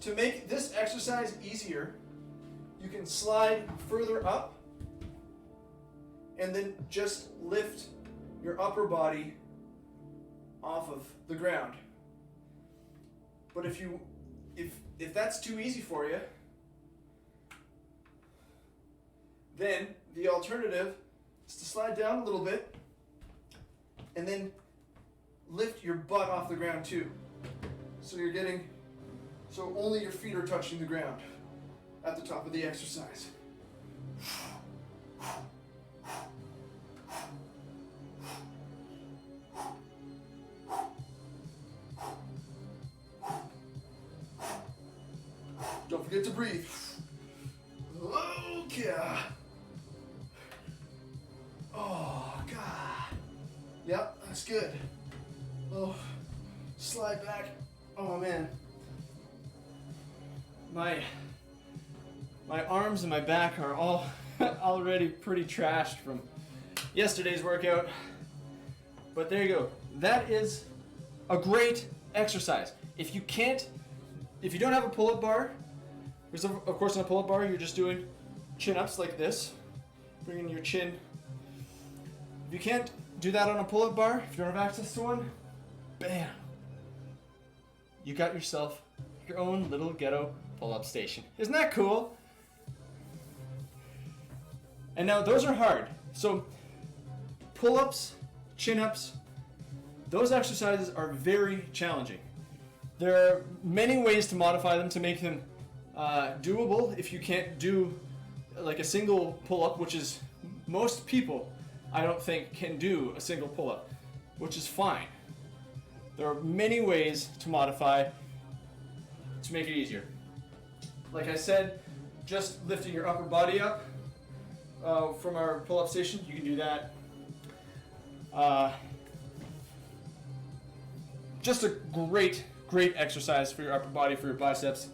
To make this exercise easier, you can slide further up and then just lift your upper body off of the ground. But if you if that's too easy for you, then the alternative is to slide down a little bit and then lift your butt off the ground too. So so only your feet are touching the ground at the top of the exercise. Don't forget to breathe. Okay. Oh, God. Yep, that's good. Oh, slide back. Oh, man. My arms and my back are all already pretty trashed from yesterday's workout. But there you go. That is a great exercise. If you don't have a pull-up bar, because of course on a pull-up bar you're just doing chin-ups like this, bringing your chin. If you can't do that on a pull-up bar, if you don't have access to one, bam, you got yourself your own little ghetto pull-up station. Isn't that cool? And now those are hard. So pull-ups, chin-ups, those exercises are very challenging. There are many ways to modify them to make them doable if you can't do like a single pull-up, which is most people I don't think can do a single pull-up, which is fine. There are many ways to modify to make it easier. Like I said, just lifting your upper body up from our pull-up station, you can do that. Just a great exercise for your upper body, for your biceps.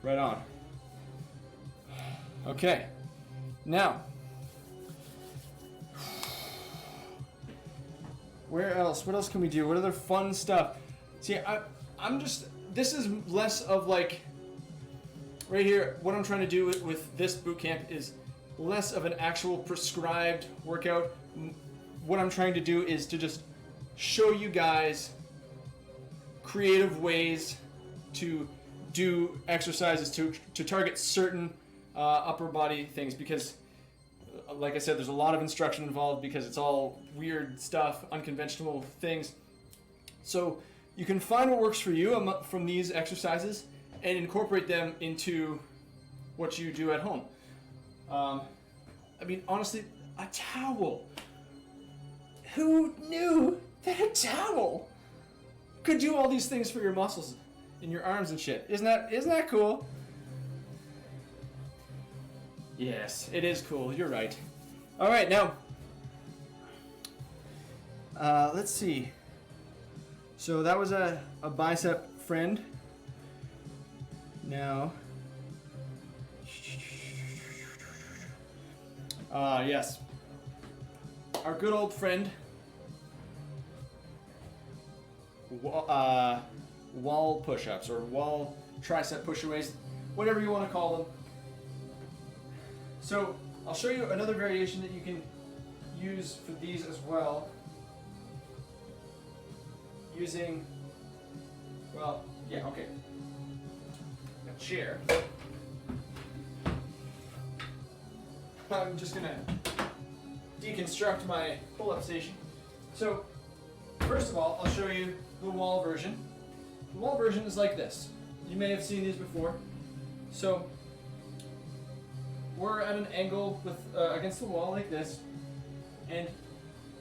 Right on. Okay. Now, where else? What else can we do? What other fun stuff? See, this is less of like, right here, what I'm trying to do with this boot camp is less of an actual prescribed workout. What I'm trying to do is to just show you guys creative ways to do exercises to target certain upper body things, because like I said, there's a lot of instruction involved because it's all weird stuff, unconventional things. So you can find what works for you from these exercises and incorporate them into what you do at home. I mean, honestly, a towel. Who knew that a towel could do all these things for your muscles in your arms and shit? Isn't that cool? Yes, it is cool. You're right. All right, now let's see. So that was a bicep friend. Now, yes, our good old friend, wall push-ups or wall tricep push-aways, whatever you want to call them. So I'll show you another variation that you can use for these as well, using, well, yeah, okay, a chair. I'm just gonna deconstruct my pull-up station. So first of all, I'll show you the wall version. The wall version is like this. You may have seen these before. So we're at an angle with against the wall like this, and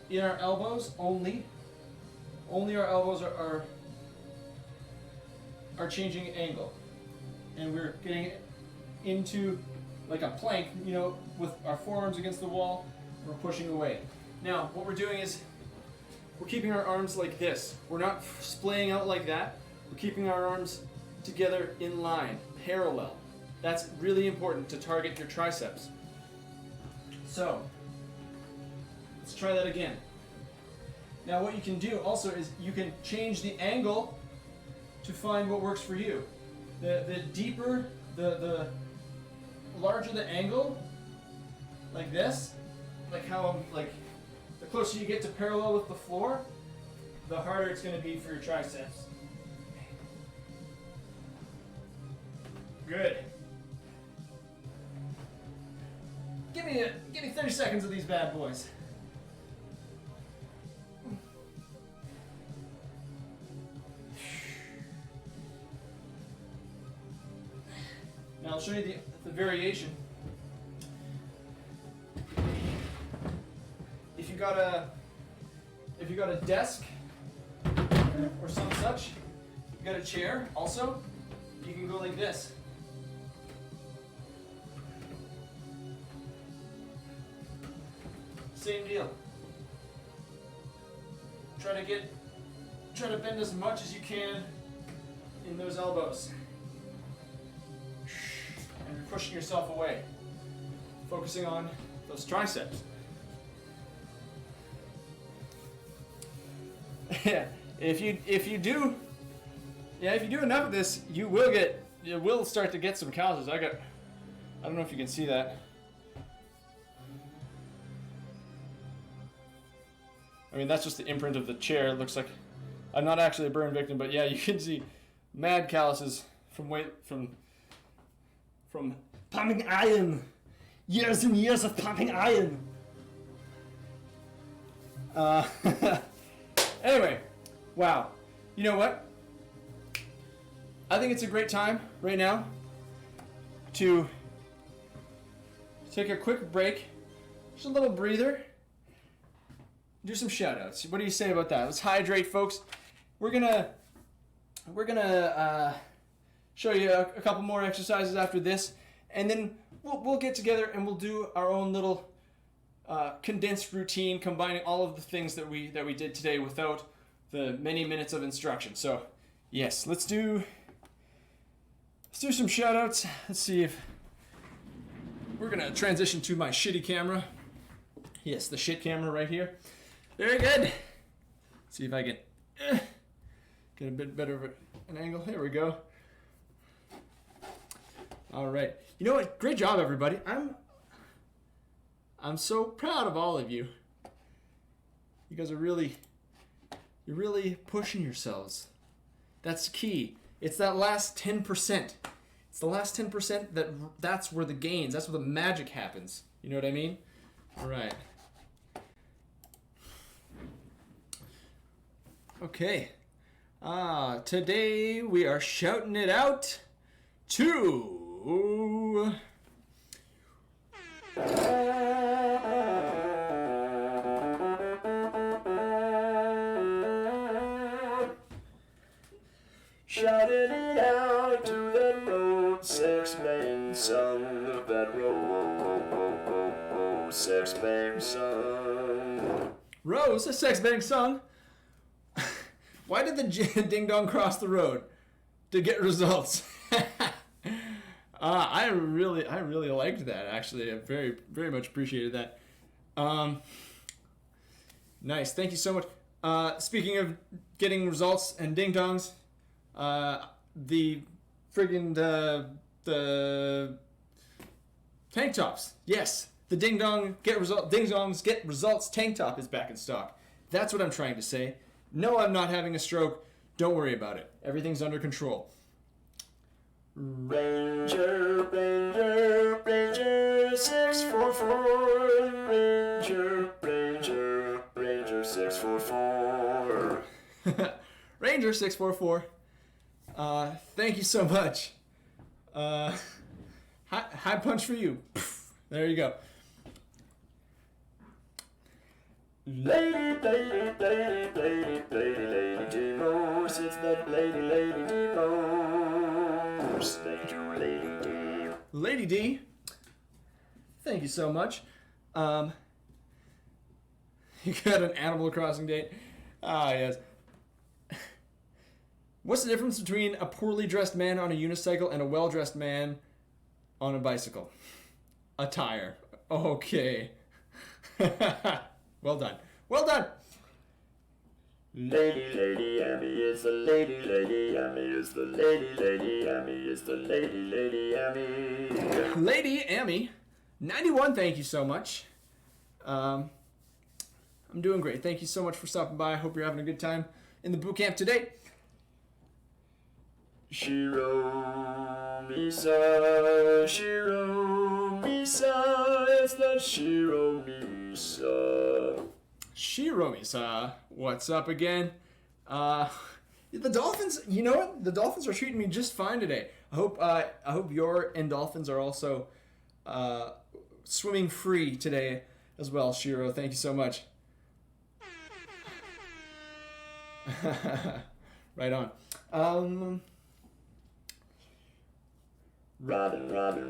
in our elbows only our elbows are changing angle, and we're getting into like a plank, you know, with our forearms against the wall. We're pushing away. Now what we're doing is we're keeping our arms like this. We're not splaying out like that. We're keeping our arms together in line, parallel. That's really important to target your triceps. So let's try that again. Now what you can do also is you can change the angle to find what works for you. The deeper, the larger the angle, like this, like how like the closer you get to parallel with the floor, the harder it's going to be for your triceps. Good. Give me 30 seconds of these bad boys. Now I'll show you the variation. If you got a desk or some such, you got a chair also, you can go like this. Same deal. Try to bend as much as you can in those elbows. And you're pushing yourself away. Focusing on those triceps. Yeah, if you do enough of this, you will start to get some calluses. I don't know if you can see that. I mean, that's just the imprint of the chair. It looks like I'm not actually a burn victim, but yeah, you can see mad calluses from pumping iron. Years and years of pumping iron. Anyway, wow. You know what? I think it's a great time right now to take a quick break, just a little breather, do some shout outs. What do you say about that? Let's hydrate, folks. We're gonna show you a couple more exercises after this, and then we'll get together and we'll do our own little condensed routine, combining all of the things that we did today without the many minutes of instruction. So yes, let's do some shout outs. Let's see if we're gonna transition to my shitty camera. Yes, the shit camera right here. Very good. Let's see if I can get a bit better of an angle. There we go. All right. You know what? Great job, everybody. I'm so proud of all of you. You guys are you're really pushing yourselves. That's key. It's that last 10%. It's the last 10% that's where the gains, that's where the magic happens. You know what I mean? All right. Okay. Today we are shouting it out to shouting it out to that road sex bang song, that road sex bang song. Rose, a sex bang song? Why did the ding dong cross the road? To get results. I really liked that, actually. I very, very much appreciated that. Nice. Thank you so much. Speaking of getting results and ding dongs, the friggin' the tank tops. Yes, the ding dongs get results tank top is back in stock. That's what I'm trying to say. No, I'm not having a stroke. Don't worry about it. Everything's under control. Ranger, Ranger, Ranger 644. Ranger, Ranger, Ranger 644. Ranger 644. Thank you so much. High punch for you. There you go. Lady, lady, lady, lady, lady, lady Demos. It's that lady, lady Demos. Thank you, Lady D. Lady D, thank you so much. You got an Animal Crossing date? Ah, yes. What's the difference between a poorly dressed man on a unicycle and a well-dressed man on a bicycle? A tire. Okay. Well done. Well done. Lady, lady, Amy is the lady, lady, Amy is the lady, lady, Amy is the lady, lady, Amy. Lady Amy, 91, thank you so much. I'm doing great. Thank you so much for stopping by. I hope you're having a good time in the boot camp today. Shiro Misa, Shiro Misa, it's that Shiro Misa. Shiro-misa, what's up again? The Dolphins, you know what? The Dolphins are treating me just fine today. I hope your endorphins are also swimming free today as well, Shiro. Thank you so much. Right on. Robin Chan.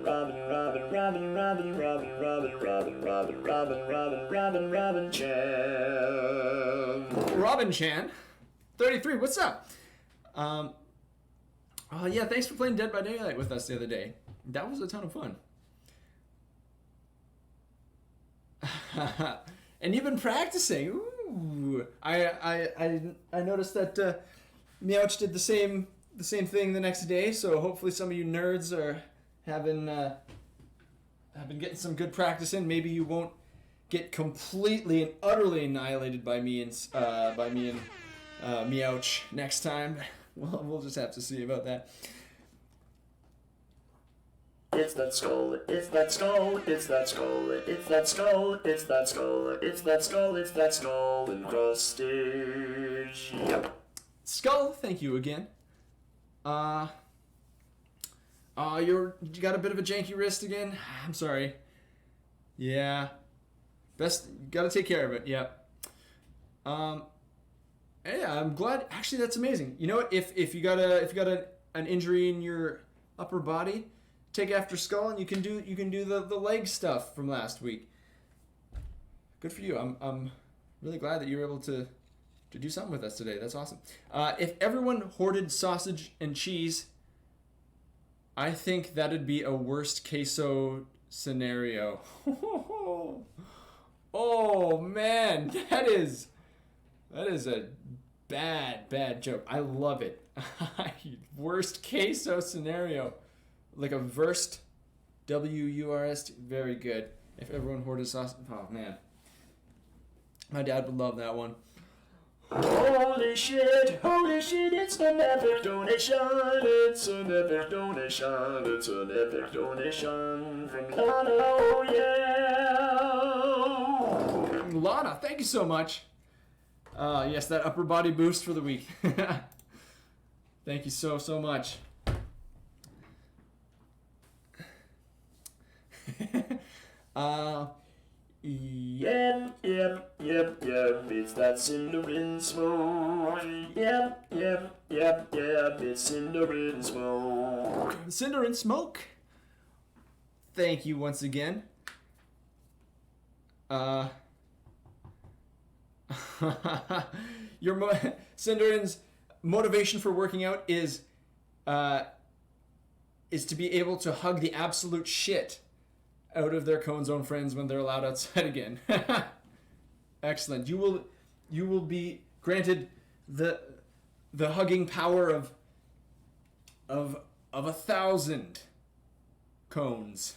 Robin Chan, 33. What's up? Yeah, thanks for playing Dead by Daylight with us the other day. That was a ton of fun. And you've been practicing. Ooh. I noticed that Meowch did the same thing the next day. So hopefully some of you nerds have been getting some good practice in. Maybe you won't get completely and utterly annihilated by me and Meowch next time. Well, we'll just have to see about that. It's that skull, it's that skull, it's that skull, it's that skull, it's that skull, it's that skull, it's that skull encrusted. Yep. Skull, thank you again. You got a bit of a janky wrist again? I'm sorry. Yeah. Gotta take care of it, yep. Yeah, I'm glad. Actually, that's amazing. You know what? If you got an injury in your upper body, take after Skull, and you can do the leg stuff from last week. Good for you. I'm really glad that you were able to do something with us today. That's awesome. If everyone hoarded sausage and cheese, I think that'd be a worst queso scenario. Oh man, that is a bad joke. I love it. Worst queso scenario. Like a worst, W-U-R-S-T. Very good. If everyone hoarded sausage. Oh man. My dad would love that one. Holy shit, it's an epic donation, it's an epic donation, it's an epic donation from Lana, oh yeah! Lana, thank you so much. Yes, that upper body boost for the week. Thank you so much. Yep, it's that cinder in smoke. Yep, it's cinder in smoke. Cinder and smoke. Thank you once again. Cinderin's motivation for working out is to be able to hug the absolute shit out of their Cone Zone friends when they're allowed outside again. Excellent. You will be granted the hugging power of 1,000 cones.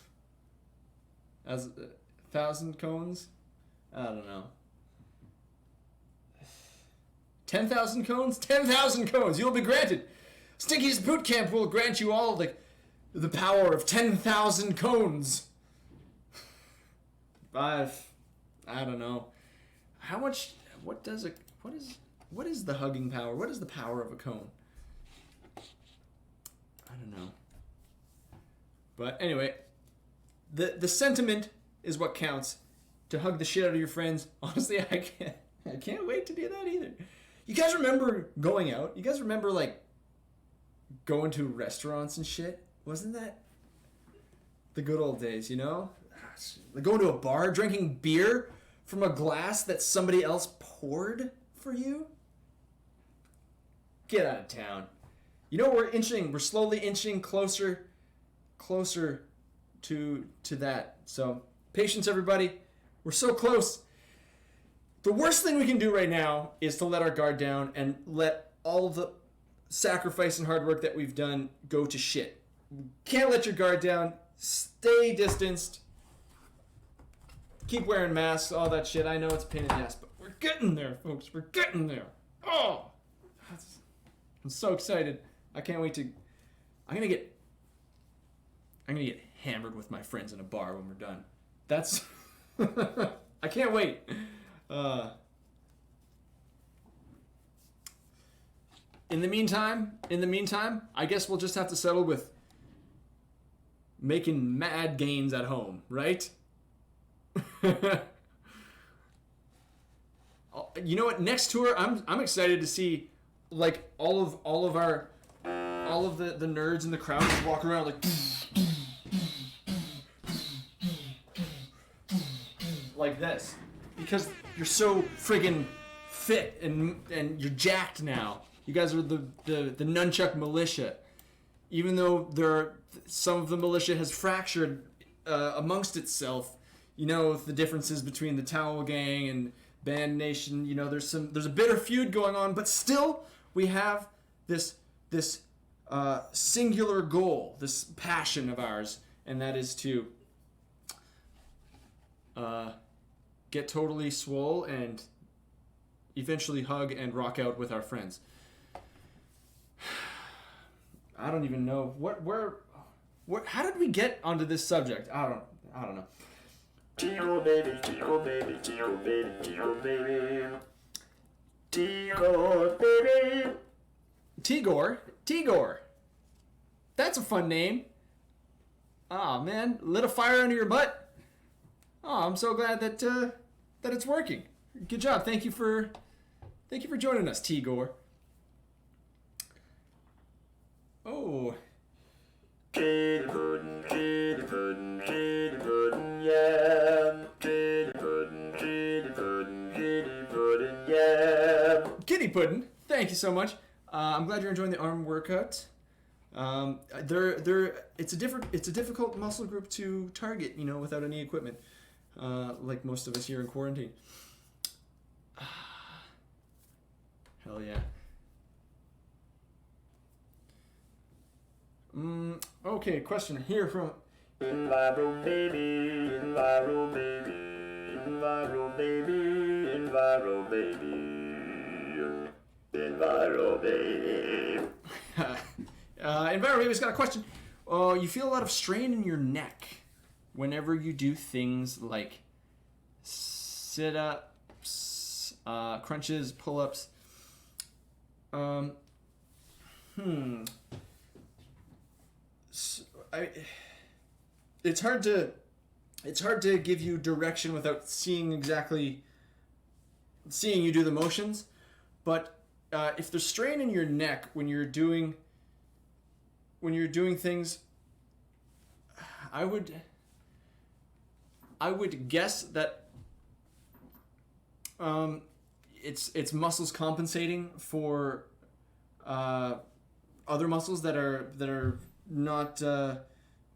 As 1,000 cones? I don't know. 10,000 cones? 10,000 cones! You'll be granted! Stinky's Bootcamp will grant you all the power of 10,000 cones! I don't know. How much, what is the hugging power? What is the power of a cone? I don't know. But anyway, the sentiment is what counts. To hug the shit out of your friends. Honestly, I can't wait to do that either. You guys remember going out? You guys remember like going to restaurants and shit? Wasn't that the good old days, you know? Like going to a bar, drinking beer from a glass that somebody else poured for you? Get out of town. You know, we're slowly inching closer to that. So, patience everybody. We're so close. The worst thing we can do right now is to let our guard down and let all of the sacrifice and hard work that we've done go to shit. Can't let your guard down. Stay distanced. Keep wearing masks, all that shit. I know it's a pain in the ass, but we're getting there, folks. We're getting there. Oh! I'm so excited. I can't wait to I'm gonna get hammered with my friends in a bar when we're done. That's I can't wait. In the meantime, I guess we'll just have to settle with making mad gains at home, right? You know what? Next tour, I'm excited to see like all of the nerds in the crowd just walk around like this, because you're so friggin' fit and you're jacked now. You guys are the nunchuck militia. Even though some of the militia has fractured amongst itself, you know, the differences between the Towel Gang and Band Nation, you know, there's a bitter feud going on, but still we have this singular goal, this passion of ours, and that is to get totally swole and eventually hug and rock out with our friends. I don't even know how did we get onto this subject? I don't know. Tigor baby, Tigor baby, Tigor baby, Tigor baby. Tigor baby. Tigor. That's a fun name. Aw, man, lit a fire under your butt. Oh, I'm so glad that it's working. Good job. Thank you for joining us, Tigor. Oh. Kitty pudding, kitty pudding, kitty pudding, yeah. Kitty pudding, kitty pudding, kitty pudding, yeah. Kitty pudding. Thank you so much. I'm glad you're enjoying the arm workout. It's a difficult muscle group to target, you know, without any equipment. Like most of us here in quarantine. Hell yeah. Okay, question here from Enviro baby, Enviro baby, Enviro baby, Enviro baby, Enviro baby. Enviro baby's got a question. You feel a lot of strain in your neck whenever you do things like sit-ups, crunches, pull-ups. It's hard to give you direction without seeing you do the motions, but if there's strain in your neck when you're doing things, I would guess that it's muscles compensating for other muscles that are not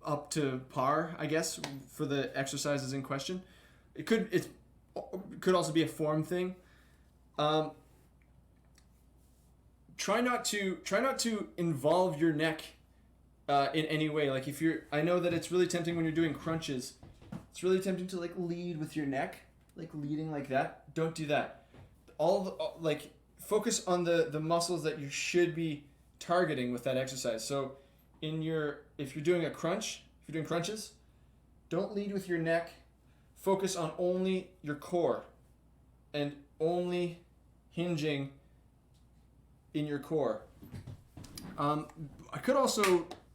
up to par, I guess, for the exercises in question. It could also be a form thing. Try not to involve your neck in any way. Like I know that it's really tempting when you're doing crunches. It's really tempting to like lead with your neck, like leading like that. Don't do that. Focus on the muscles that you should be targeting with that exercise. So if you're doing crunches, don't lead with your neck. Focus on only your core and only hinging in your core.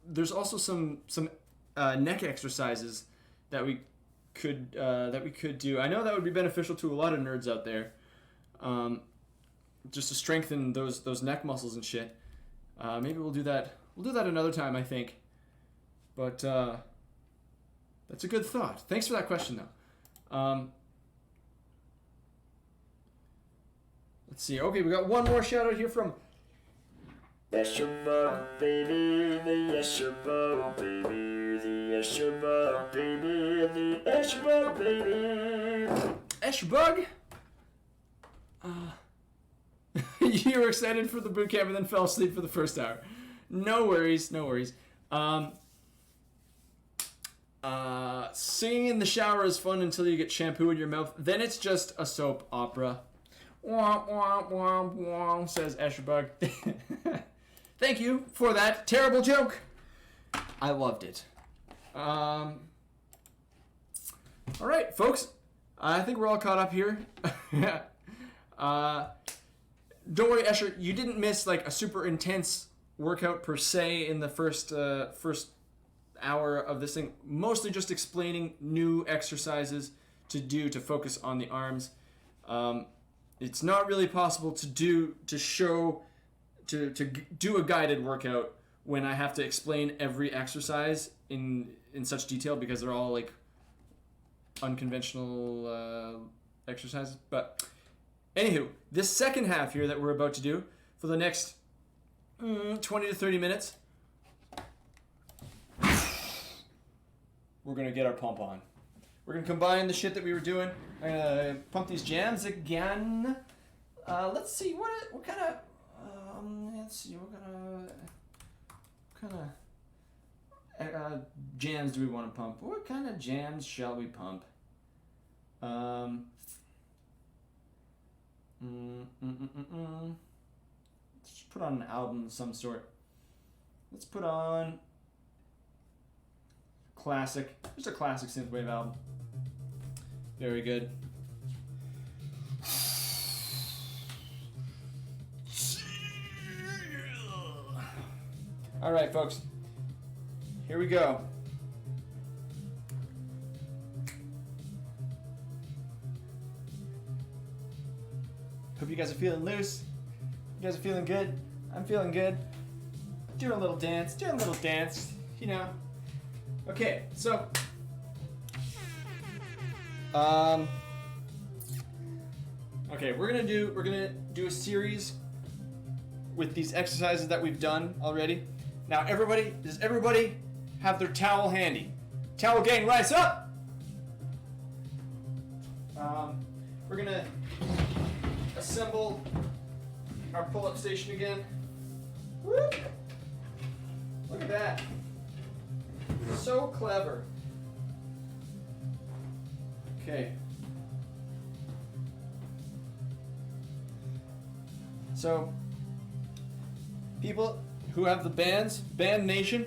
There's also some neck exercises that we could do. I know that would be beneficial to a lot of nerds out there, just to strengthen those neck muscles and shit. Maybe we'll do that. We'll do that another time, I think. But that's a good thought. Thanks for that question, though. Let's see. Okay, we got one more shout out here from Yes, your bug, baby, the yes, your bug, baby, the yes, your bug, baby, the yes, your bug, baby. Eshbug? You were excited for the boot camp and then fell asleep for the first hour. No worries. Singing in the shower is fun until you get shampoo in your mouth. Then it's just a soap opera. Womp, womp, womp, womp, says Eshbug. Thank you for that terrible joke. I loved it. All right, folks. I think we're all caught up here. Don't worry, Escher. You didn't miss like a super intense workout per se in the first hour of this thing. Mostly just explaining new exercises to do to focus on the arms. It's not really possible to do a guided workout when I have to explain every exercise in such detail because they're all like unconventional exercises. But anywho, this second half here that we're about to do for the next 20 to 30 minutes, we're gonna get our pump on. We're gonna combine the shit that we were doing. I'm gonna pump these jams again. Let's see what kind of jams do we want to pump? What kind of jams shall we pump? Let's put on an album of some sort. Let's put on classic. Just a classic synthwave album. Very good. All right, folks. Here we go. Hope you guys are feeling loose. You guys are feeling good. I'm feeling good. Doing a little dance. You know. Okay, so. Okay, we're gonna do a series with these exercises that we've done already. Now, does everybody have their towel handy? Towel gang, rise up! We're gonna assemble our pull-up station again. Whoop! Look at that. So clever. Okay. So, people who have the bands, Band Nation,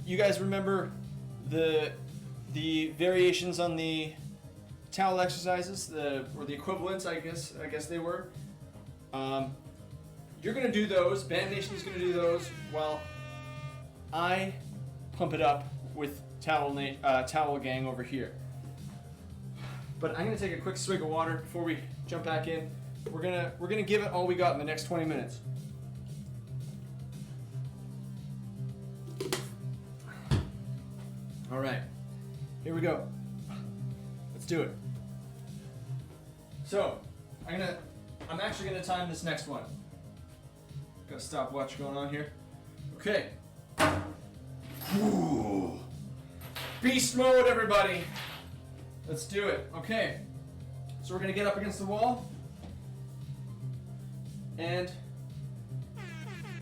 you guys remember the variations on the towel exercises, or the equivalents, I guess they were. You're gonna do those. Band Nation's gonna do those while I pump it up with Towel Gang over here. But I'm gonna take a quick swig of water before we jump back in. We're gonna give it all we got in the next 20 minutes. All right, here we go. Let's do it. So, I'm actually gonna time this next one. Got a stopwatch going on here. Okay. Ooh. Beast mode, everybody. Let's do it. Okay. So we're gonna get up against the wall, and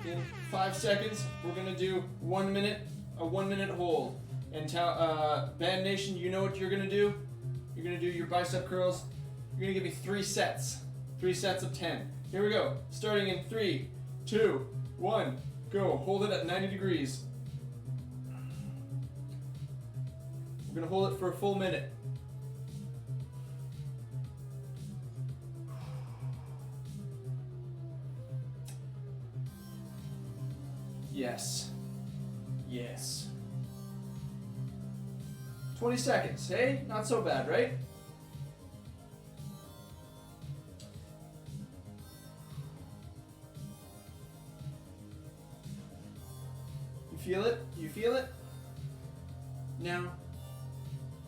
in 5 seconds we're gonna do 1 minute, a 1 minute hold. And Band Nation, you know what you're gonna do? You're gonna do your bicep curls. You're gonna give me 3 sets. 3 sets of 10. Here we go. Starting in 3, 2, 1, go. Hold it at 90 degrees. We're gonna hold it for a full minute. Yes. Yes. 20 seconds, hey? Not so bad, right? You feel it? You feel it? Now,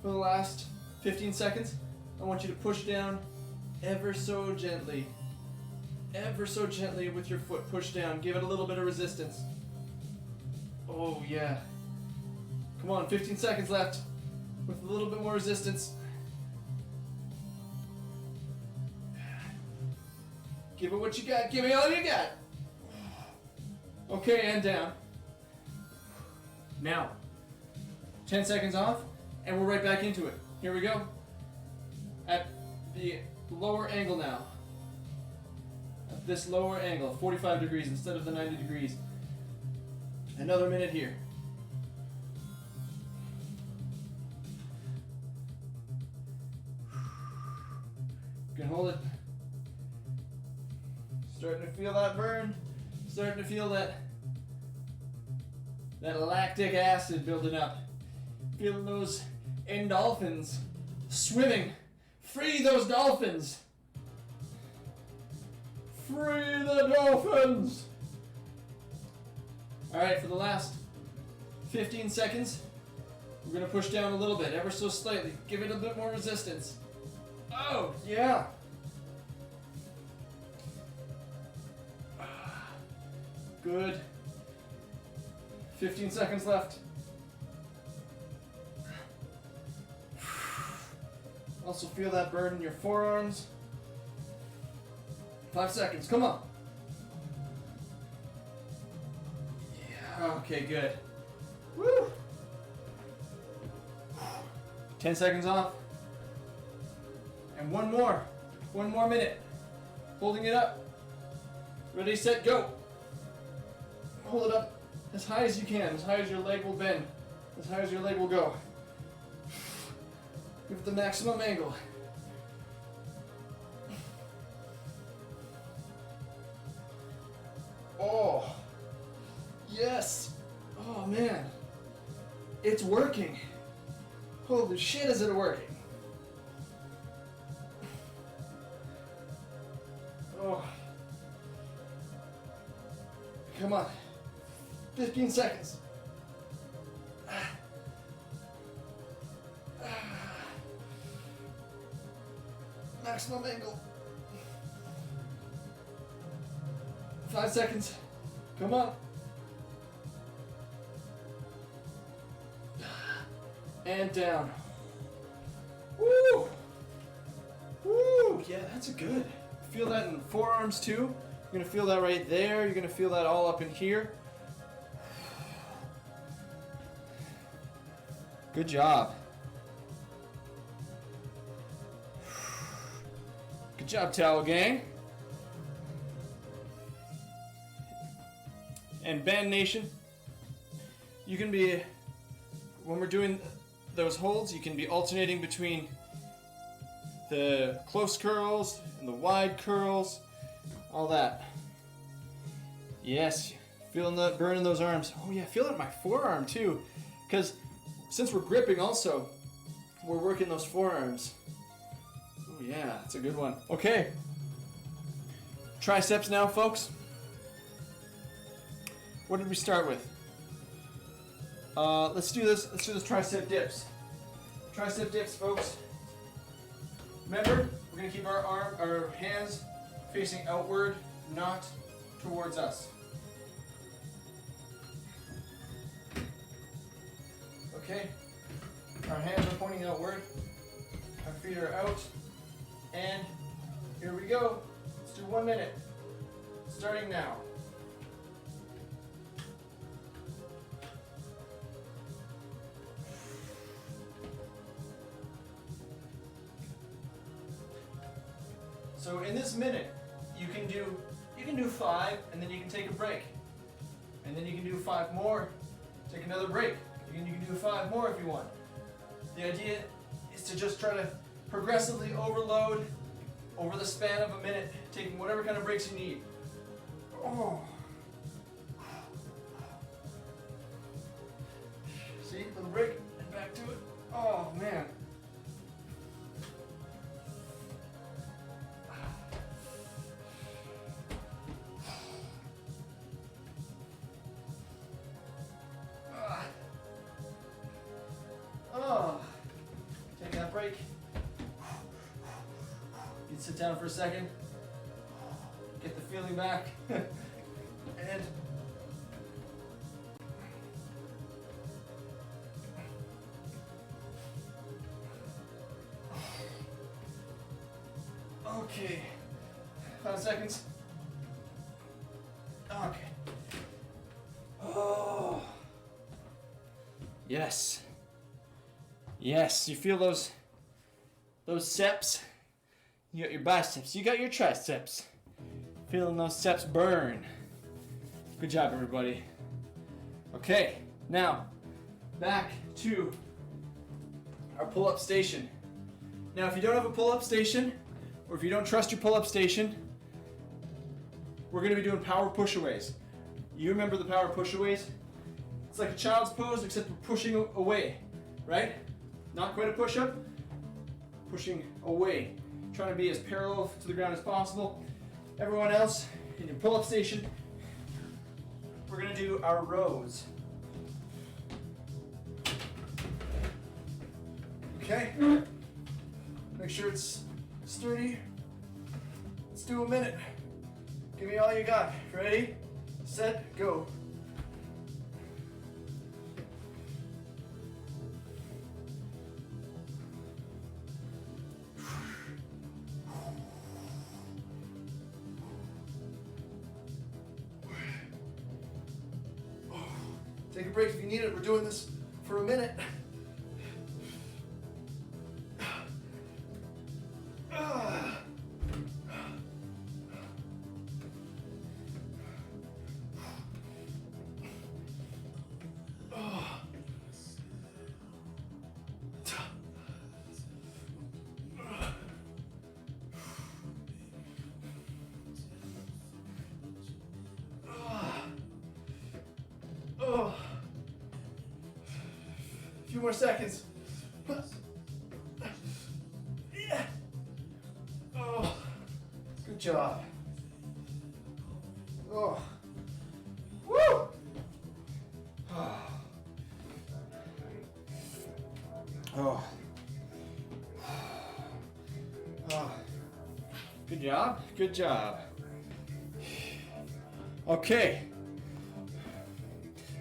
for the last 15 seconds, I want you to push down ever so gently. Ever so gently with your foot. Push down. Give it a little bit of resistance. Oh, yeah. Come on, 15 seconds left. With a little bit more resistance. Give it what you got. Give me all you got. Okay, and down. Now, 10 seconds off, and we're right back into it. Here we go. At the lower angle now. At this lower angle, 45 degrees instead of the 90 degrees. Another minute here. You can hold it. Starting to feel that burn. Starting to feel that lactic acid building up. Feeling those endorphins swimming. Free those dolphins. Free the dolphins. All right, for the last 15 seconds, we're gonna push down a little bit, ever so slightly. Give it a bit more resistance. Oh, yeah. Good. 15 seconds left. Also feel that burn in your forearms. 5 seconds, come on. Yeah, okay, good. Woo! 10 seconds off. And one more minute. Holding it up. Ready, set, go. Hold it up as high as you can, as high as your leg will bend, as high as your leg will go. Give it the maximum angle. Oh, yes. Oh man, it's working. Holy shit, is it working? Oh, come on. 15 seconds. Maximum angle. 5 seconds. Come on. And down. Woo! Woo! Yeah, that's good. Feel that in forearms too. You're gonna feel that right there. You're gonna feel that all up in here. Good job. Good job, Towel Gang. And Band Nation, you can be, when we're doing those holds, you can be alternating between the close curls and the wide curls, all that. Yes, feeling that burn in those arms. Oh yeah, feel it in my forearm too, because since we're gripping also, we're working those forearms. Oh yeah, that's a good one. Okay, triceps now, folks. What did we start with? Let's do this tricep dips. Tricep dips, folks. Remember, we're gonna keep our hands facing outward, not towards us. Okay, our hands are pointing outward, our feet are out, and here we go. Let's do 1 minute, starting now. So in this minute, you can do 5, and then you can take a break, and then you can do 5 more, take another break. You can do 5 more if you want. The idea is to just try to progressively overload over the span of a minute, taking whatever kind of breaks you need. Oh. See, little break, and back to it. Oh man. Take that break. You can sit down for a second. Get the feeling back. And okay. 5 seconds. Okay. Oh. Yes. Yes, you feel those seps. You got your biceps, you got your triceps. Feeling those seps burn. Good job, everybody. Okay, now back to our pull-up station. Now, if you don't have a pull-up station, or if you don't trust your pull-up station, we're going to be doing power push-aways. You remember the power push-aways? It's like a child's pose, except we're pushing away, right? Not quite a push-up, pushing away. Trying to be as parallel to the ground as possible. Everyone else, in your pull-up station, we're going to do our rows. Okay? Make sure it's sturdy. Let's do a minute. Give me all you got. Ready, set, go. Take a break if you need it. We're doing this for a minute. A few more seconds. Yeah. Oh, good job. Oh. Woo. Oh. Oh. Good job. Good job. Okay.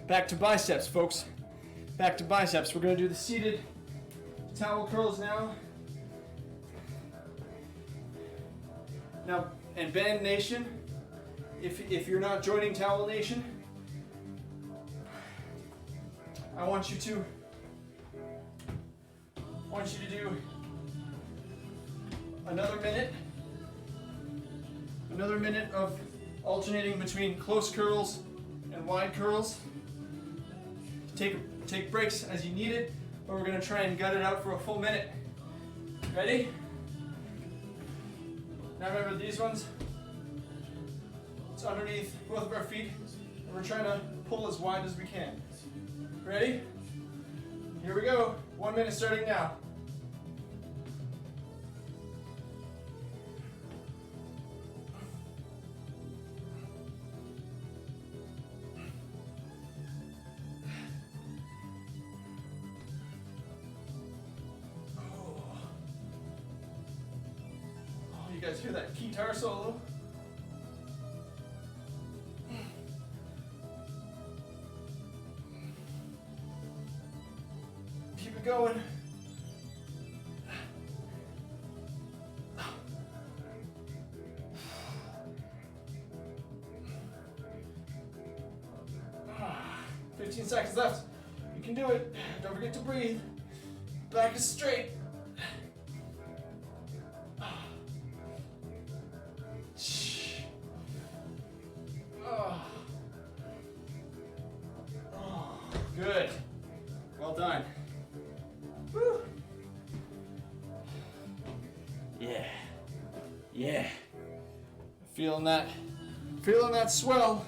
Back to biceps, folks. Back to biceps. We're going to do the seated towel curls now. Now, and Band Nation, if you're not joining Towel Nation, I want you to do another minute of alternating between close curls and wide curls. Take breaks as you need it, but we're going to try and gut it out for a full minute. Ready? Now remember these ones? It's underneath both of our feet, and we're trying to pull as wide as we can. Ready? Here we go. 1 minute starting now. You guys hear that guitar solo? Keep it going. Ah, 15 seconds left. You can do it. Don't forget to breathe. Back is straight. Good. Well done. Woo. Yeah. Yeah. Feeling that swell.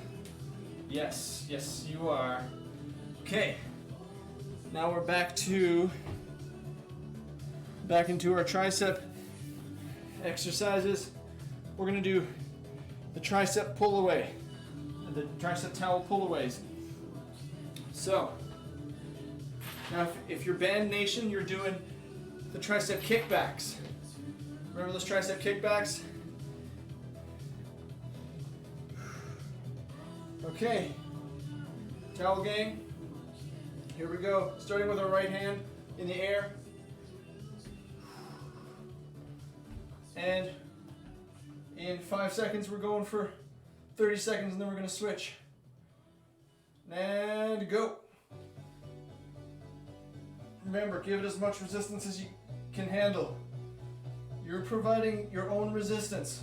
Yes, yes you are. Okay. Now we're back into our tricep exercises. We're gonna do the tricep pull away, the tricep towel pull aways. So, now if you're Band Nation, you're doing the tricep kickbacks. Remember those tricep kickbacks? Okay, towel gang, here we go. Starting with our right hand in the air. And in 5 seconds, we're going for 30 seconds, and then we're gonna switch. And go. Remember, give it as much resistance as you can handle. You're providing your own resistance.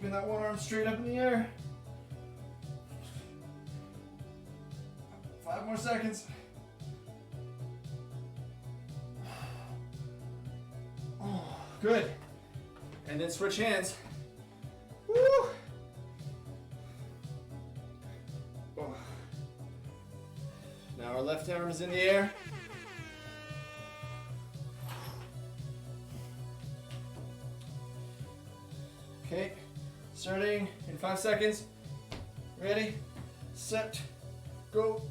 Keeping that one arm straight up in the air. 5 more seconds. Oh, good. And then switch hands. Woo! Oh. Now our left arm is in the air. Okay, starting in 5 seconds. Ready, set, go.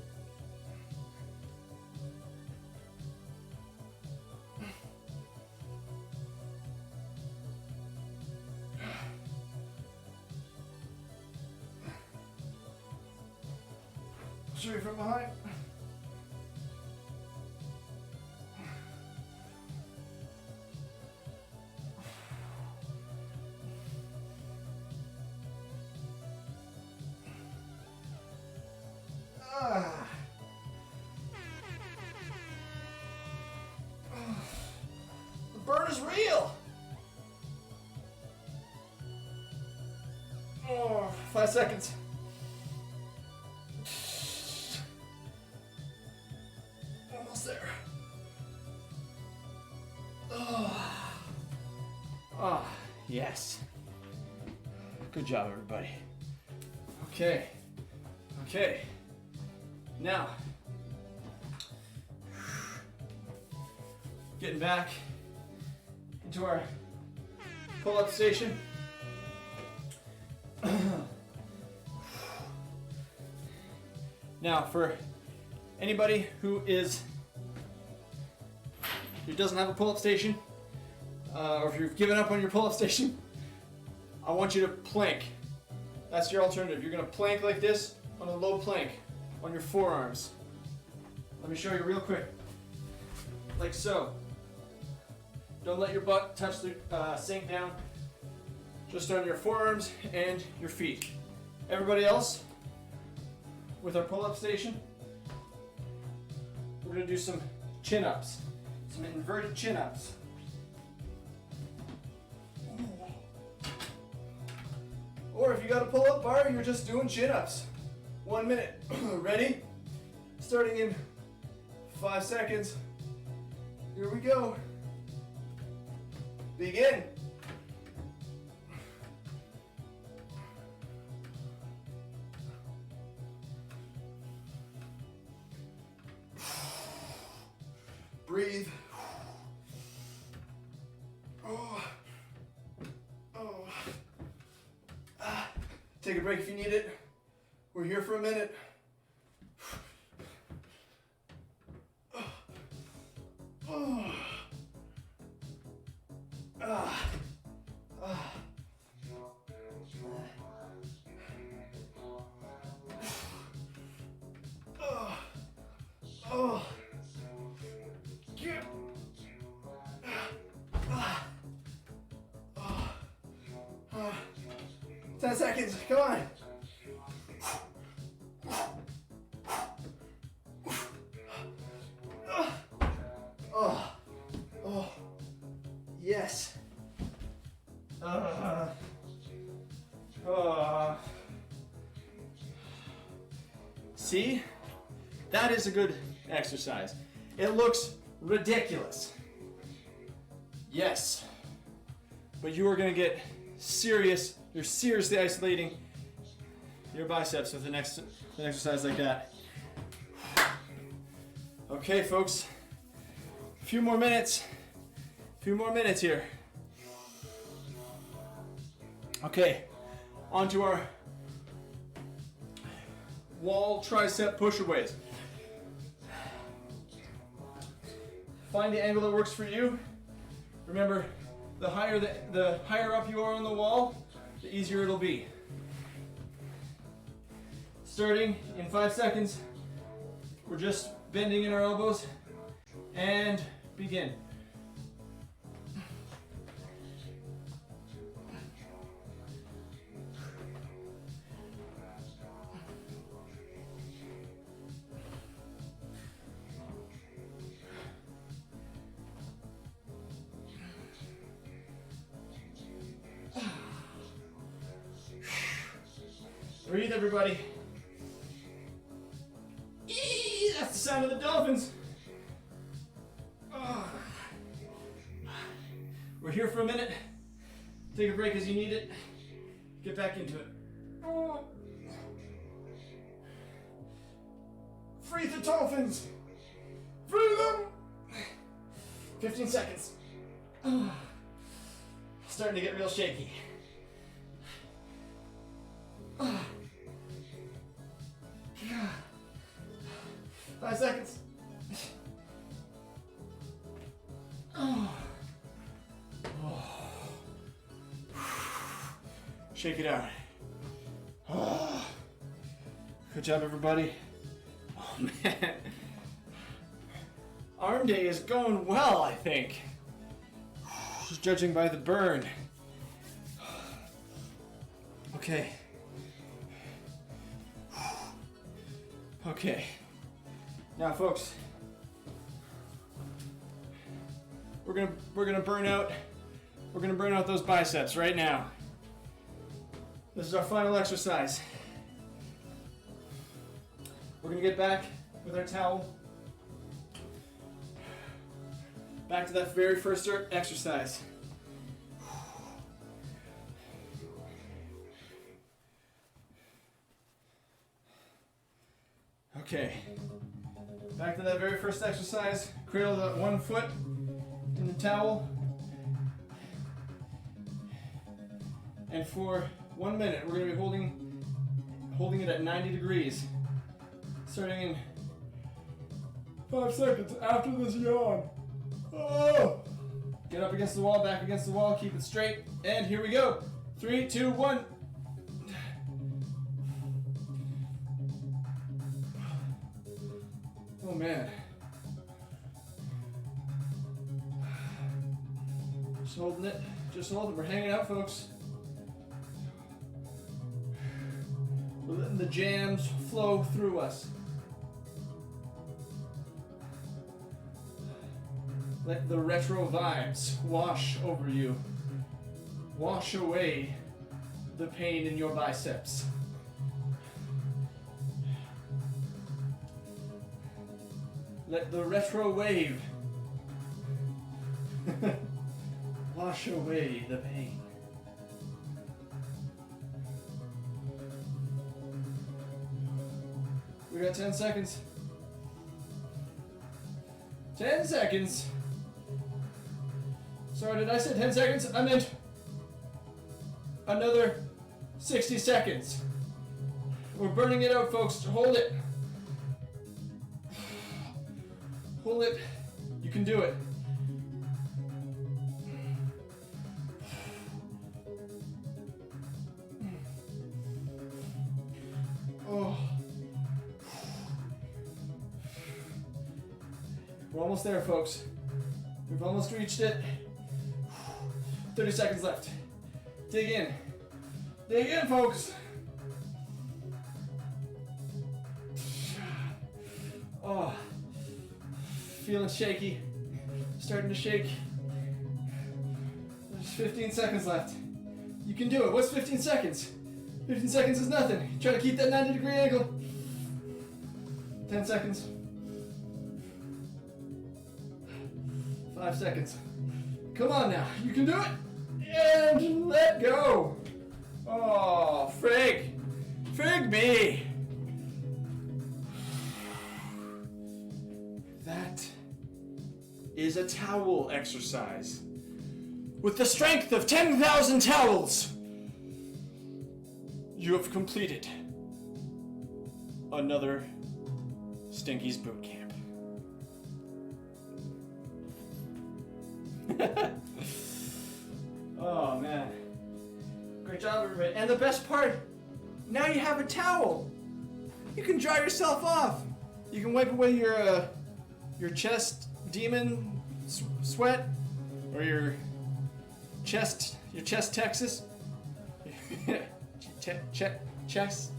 Straight from behind. The burn is real. 5 seconds. Almost there. Yes. Good job, everybody. Okay. Now, getting back into our pull-up station. Now, for anybody who doesn't have a pull-up station, or if you've given up on your pull-up station, I want you to plank. That's your alternative. You're gonna plank like this on a low plank on your forearms. Let me show you real quick. Like so. Don't let your butt touch the sink down. Just on your forearms and your feet. Everybody else, with our pull-up station, we're gonna do some chin-ups. Some inverted chin-ups. Or if you got a pull-up bar, you're just doing chin-ups. 1 minute. Ready? Starting in 5 seconds. Here we go. Begin. Breathe. Take a break if you need it. We're here for a minute. Get 10 seconds, come on. Yes. See? That is a good exercise. It looks ridiculous. Yes. But you are going to get serious. You're seriously isolating your biceps with an exercise like that. Okay, folks. A few more minutes here. Okay, onto our wall tricep push-aways. Find the angle that works for you. Remember, the higher up you are on the wall, the easier it'll be. Starting in 5 seconds, we're just bending in our elbows and begin. Breathe, everybody. Eee, that's the sound of the dolphins. Oh. We're here for a minute. Take a break as you need it. Get back into it. Oh. Free the dolphins. Free them. 15 seconds. Oh. Starting to get real shaky. 5 seconds. Shake it out. Good job, everybody. Oh man. Arm day is going well, I think. Just judging by the burn. Okay. Okay. Now, folks, we're gonna burn out those biceps right now. This is our final exercise. We're gonna get back with our towel. Back to that very first exercise. Okay. Back to that very first exercise. Cradle the one foot in the towel. And for 1 minute, we're going to be holding it at 90 degrees. Starting in 5 seconds after this yawn. Oh! Get up against the wall, back against the wall, keep it straight. And here we go. 3, 2, 1. Oh man. Just holding it. Just holding it. We're hanging out, folks. We're letting the jams flow through us. Let the retro vibes wash over you. Wash away the pain in your biceps. Let the retro wave wash away the pain. We got 10 seconds. 10 seconds. Sorry, did I say 10 seconds? I meant another 60 seconds. We're burning it out, folks. Hold it. Hold it. You can do it. Oh. We're almost there, folks. We've almost reached it. 30 seconds left. Dig in. Dig in, folks. Oh. Feeling shaky. Starting to shake. There's 15 seconds left. You can do it. What's 15 seconds? 15 seconds is nothing. Try to keep that 90-degree angle. 10 seconds. 5 seconds. Come on now. You can do it. And let go. Oh, frig. Frig me. That is a towel exercise. With the strength of 10,000 towels, you have completed another Stinky's Bootcamp. Oh man. Great job, everybody. And the best part, now you have a towel. You can dry yourself off. You can wipe away your chest demon sweat, or your chest Texas. Chest.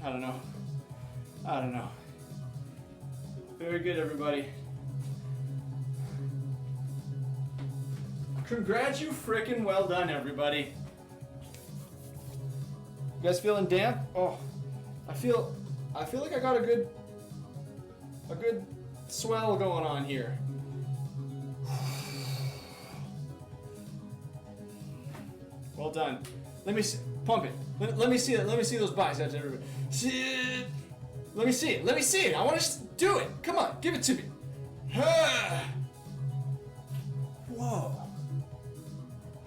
I don't know. Very good, everybody. Congrats, you frickin' well done, everybody. guys feeling damp? Oh, I feel like I got a good swell going on here. Well done. Let me see, pump it. Let me see it. Let me see those biceps, everybody. See it. Let me see it. Let me see it. I want to do it. Come on, give it to me. Whoa.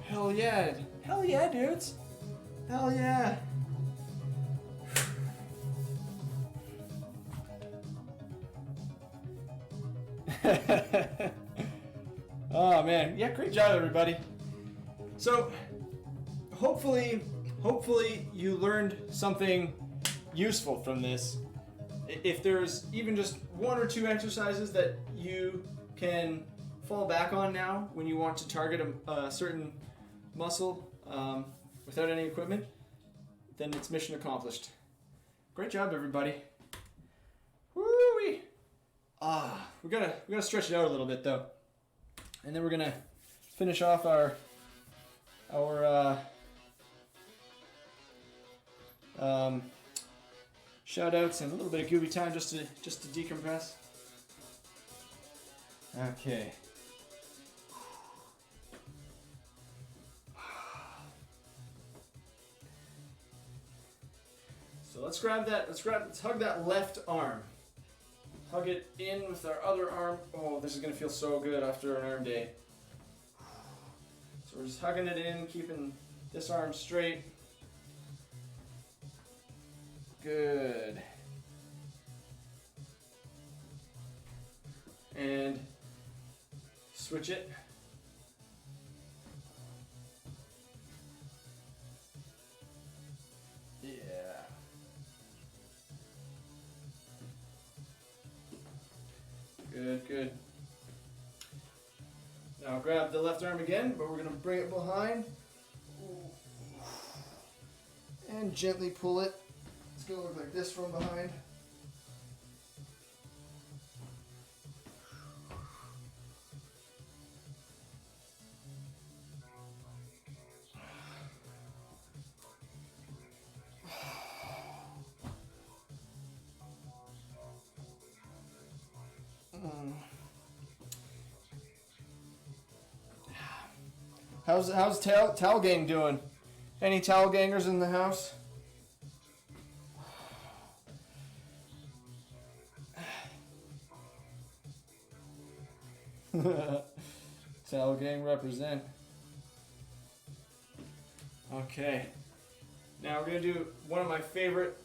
Hell yeah. Hell yeah, dudes. Hell yeah. Oh man, yeah, great job everybody. So hopefully you learned something useful from this. If there's even just one or two exercises that you can fall back on now when you want to target a certain muscle without any equipment, then it's mission accomplished. Great job everybody. Woo-wee. We gotta stretch it out a little bit though, and then we're gonna finish off our shout outs and a little bit of gooby time just to decompress. Okay. So let's hug that left arm. Hug it in with our other arm. Oh, this is gonna feel so good after an arm day. So we're just hugging it in, keeping this arm straight. Good. And switch it. Yeah. Good, good. Now grab the left arm again, but we're going to bring it behind. And gently pull it. It's going to look like this from behind. How's Towel Gang doing? Any Towel Gangers in the house? Towel Gang represent. Okay. Now we're going to do one of my favorite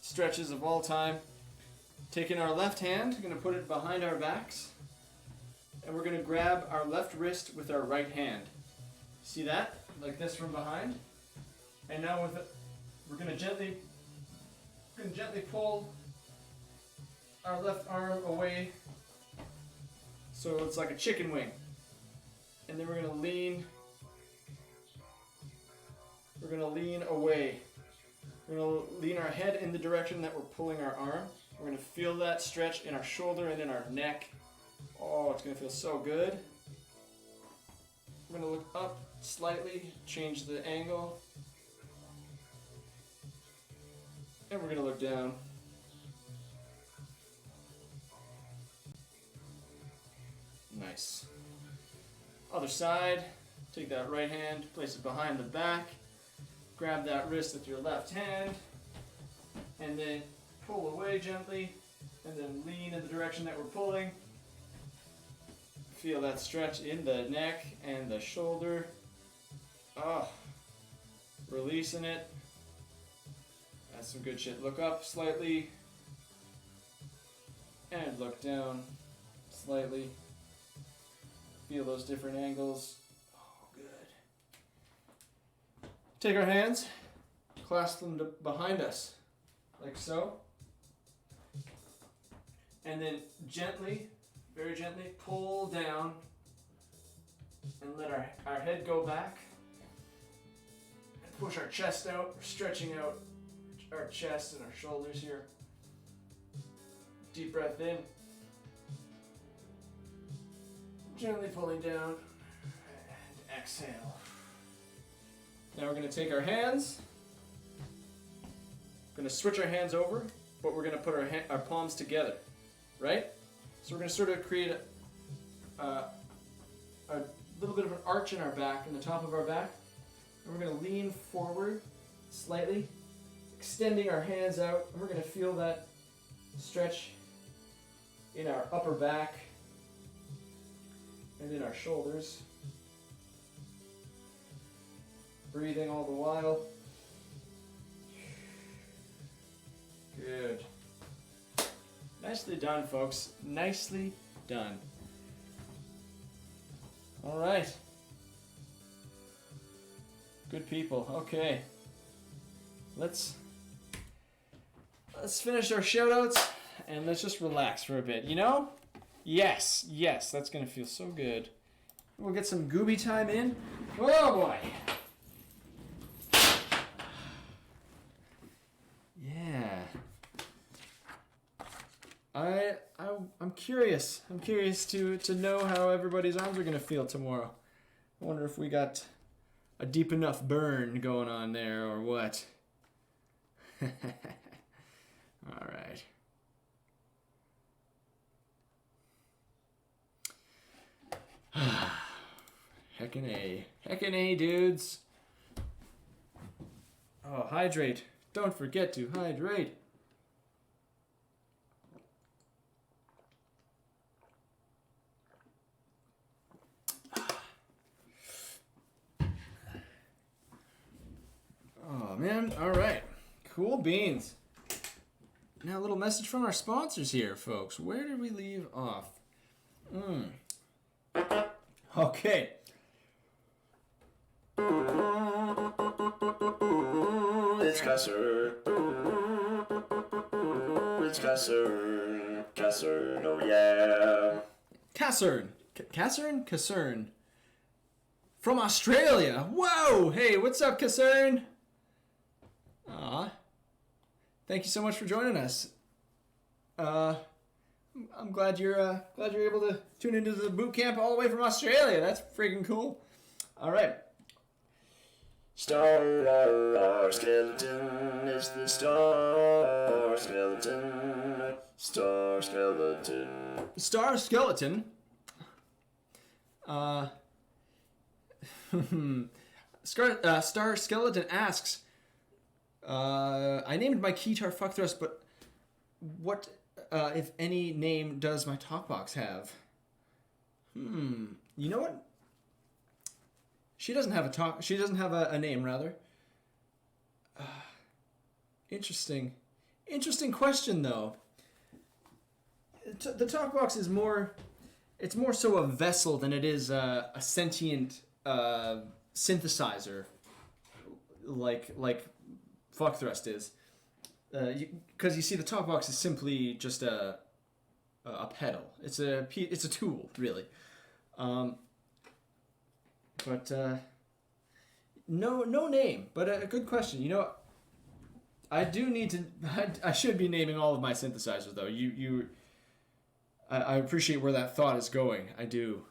stretches of all time. Taking our left hand, going to put it behind our backs. And we're going to grab our left wrist with our right hand. See that? Like this from behind. And now with it, we're going to gently pull our left arm away so it's like a chicken wing. And then we're going to lean away. We're going to lean our head in the direction that we're pulling our arm. We're going to feel that stretch in our shoulder and in our neck. Oh, it's going to feel so good. We're going to look up slightly, change the angle. And we're going to look down. Nice. Other side, take that right hand, place it behind the back. Grab that wrist with your left hand. And then pull away gently. And then lean in the direction that we're pulling. Feel that stretch in the neck and the shoulder. Oh, releasing it. That's some good shit. Look up slightly. And look down slightly. Feel those different angles. Oh, good. Take our hands, clasp them behind us, like so. And then gently, very gently, pull down and let our head go back. And push our chest out. We're stretching out our chest and our shoulders here. Deep breath in. Gently pulling down. And exhale. Now we're going to take our hands We're gonna switch our hands over, but we're gonna put our palms together, right? So we're gonna sort of create a little bit of an arch in our back, in the top of our back. And we're gonna lean forward slightly, extending our hands out, and we're gonna feel that stretch in our upper back and in our shoulders. Breathing all the while. Good. Nicely done, folks. Nicely done. All right. Good people. Okay. Let's finish our shout-outs and let's just relax for a bit. You know? Yes, that's gonna feel so good. We'll get some gooby time in. Oh boy. Yeah. I'm curious. I'm curious to know how everybody's arms are gonna feel tomorrow. I wonder if we got a deep enough burn going on there or what. All right. Heckin' A, dudes. Oh, hydrate. Don't forget to hydrate. Oh, man. All right. Cool beans. Now a little message from our sponsors here, folks. Where did we leave off? Okay. It's Cussern. It's Cussern. Cussern, oh yeah. Cussern. From Australia. Whoa! Hey, what's up, Cussern? Aw. Thank you so much for joining us. I'm glad you're able to tune into the boot camp all the way from Australia. That's freaking cool. All right. Star skeleton is the star skeleton. Star skeleton. Star skeleton. Star skeleton asks. I named my keytar fuck thrust, but what, if any, name does my talkbox have? You know what? She doesn't have a name, rather. Interesting question, though. The talkbox is more so a vessel than it is a sentient synthesizer, like fuck thrust is. Because you see, the talkbox is simply just a pedal. It's a tool, really. But no name. But a good question. You know, I do need to. I should be naming all of my synthesizers, though. I appreciate where that thought is going. I do.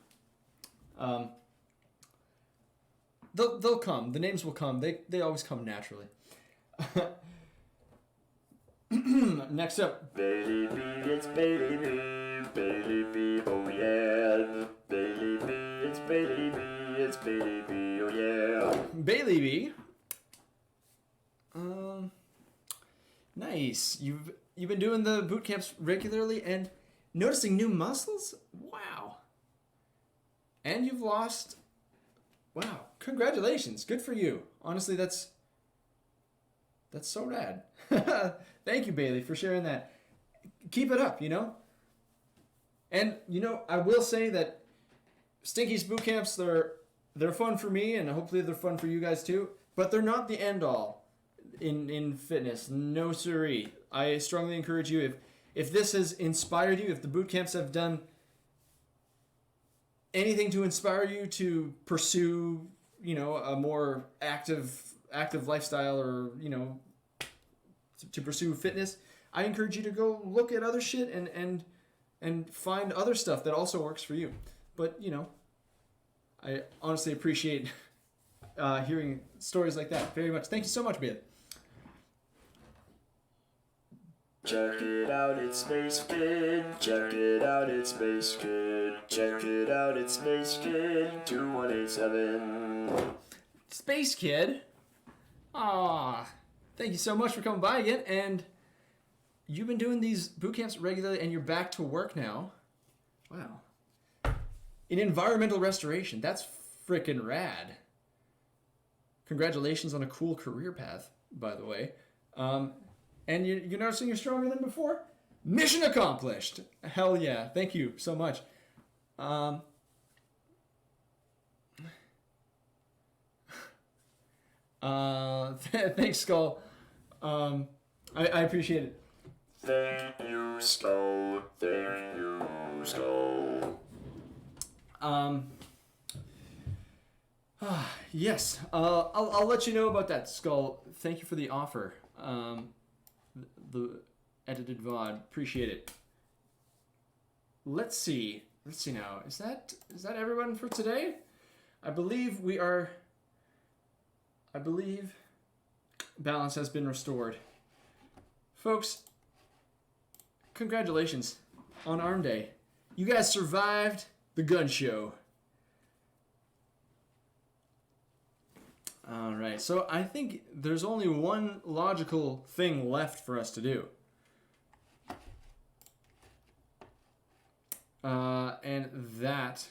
They'll come. The names will come. They always come naturally. Next up. Baby, it's Baby B, oh yeah. Baby B, it's Baby B, oh yeah. Bailey B. Nice. You've been doing the boot camps regularly and noticing new muscles? Wow. And you've lost. Wow. Congratulations. Good for you. Honestly, that's so rad. Thank you, Bailey, for sharing that. Keep it up, you know? And, you know, I will say that Stinky's boot camps, they're fun for me, and hopefully they're fun for you guys too, but they're not the end-all in fitness. No siree. I strongly encourage you, if this has inspired you, if the boot camps have done anything to inspire you to pursue, you know, a more active lifestyle, or, you know, to pursue fitness, I encourage you to go look at other shit and find other stuff that also works for you. But, you know, I honestly appreciate hearing stories like that very much. Thank you so much, Bailey. Check it out, it's Space Kid. Check it out, it's Space Kid. Check it out, it's Space Kid 2187. Space Kid? Ah, thank you so much for coming by again. And you've been doing these boot camps regularly, and you're back to work now. Wow. In environmental restoration. That's freaking rad. Congratulations on a cool career path, by the way. And you're noticing you're stronger than before? Mission accomplished. Hell yeah. Thank you so much. Thanks, Skull. I appreciate it. Thank you, Skull. Thank you, Skull. Yes. I'll let you know about that, Skull. Thank you for the offer. The edited VOD. Appreciate it. Let's see now. Is that everyone for today? I believe balance has been restored. Folks, congratulations on Arm Day. You guys survived the gun show. Alright, so I think there's only one logical thing left for us to do. And that...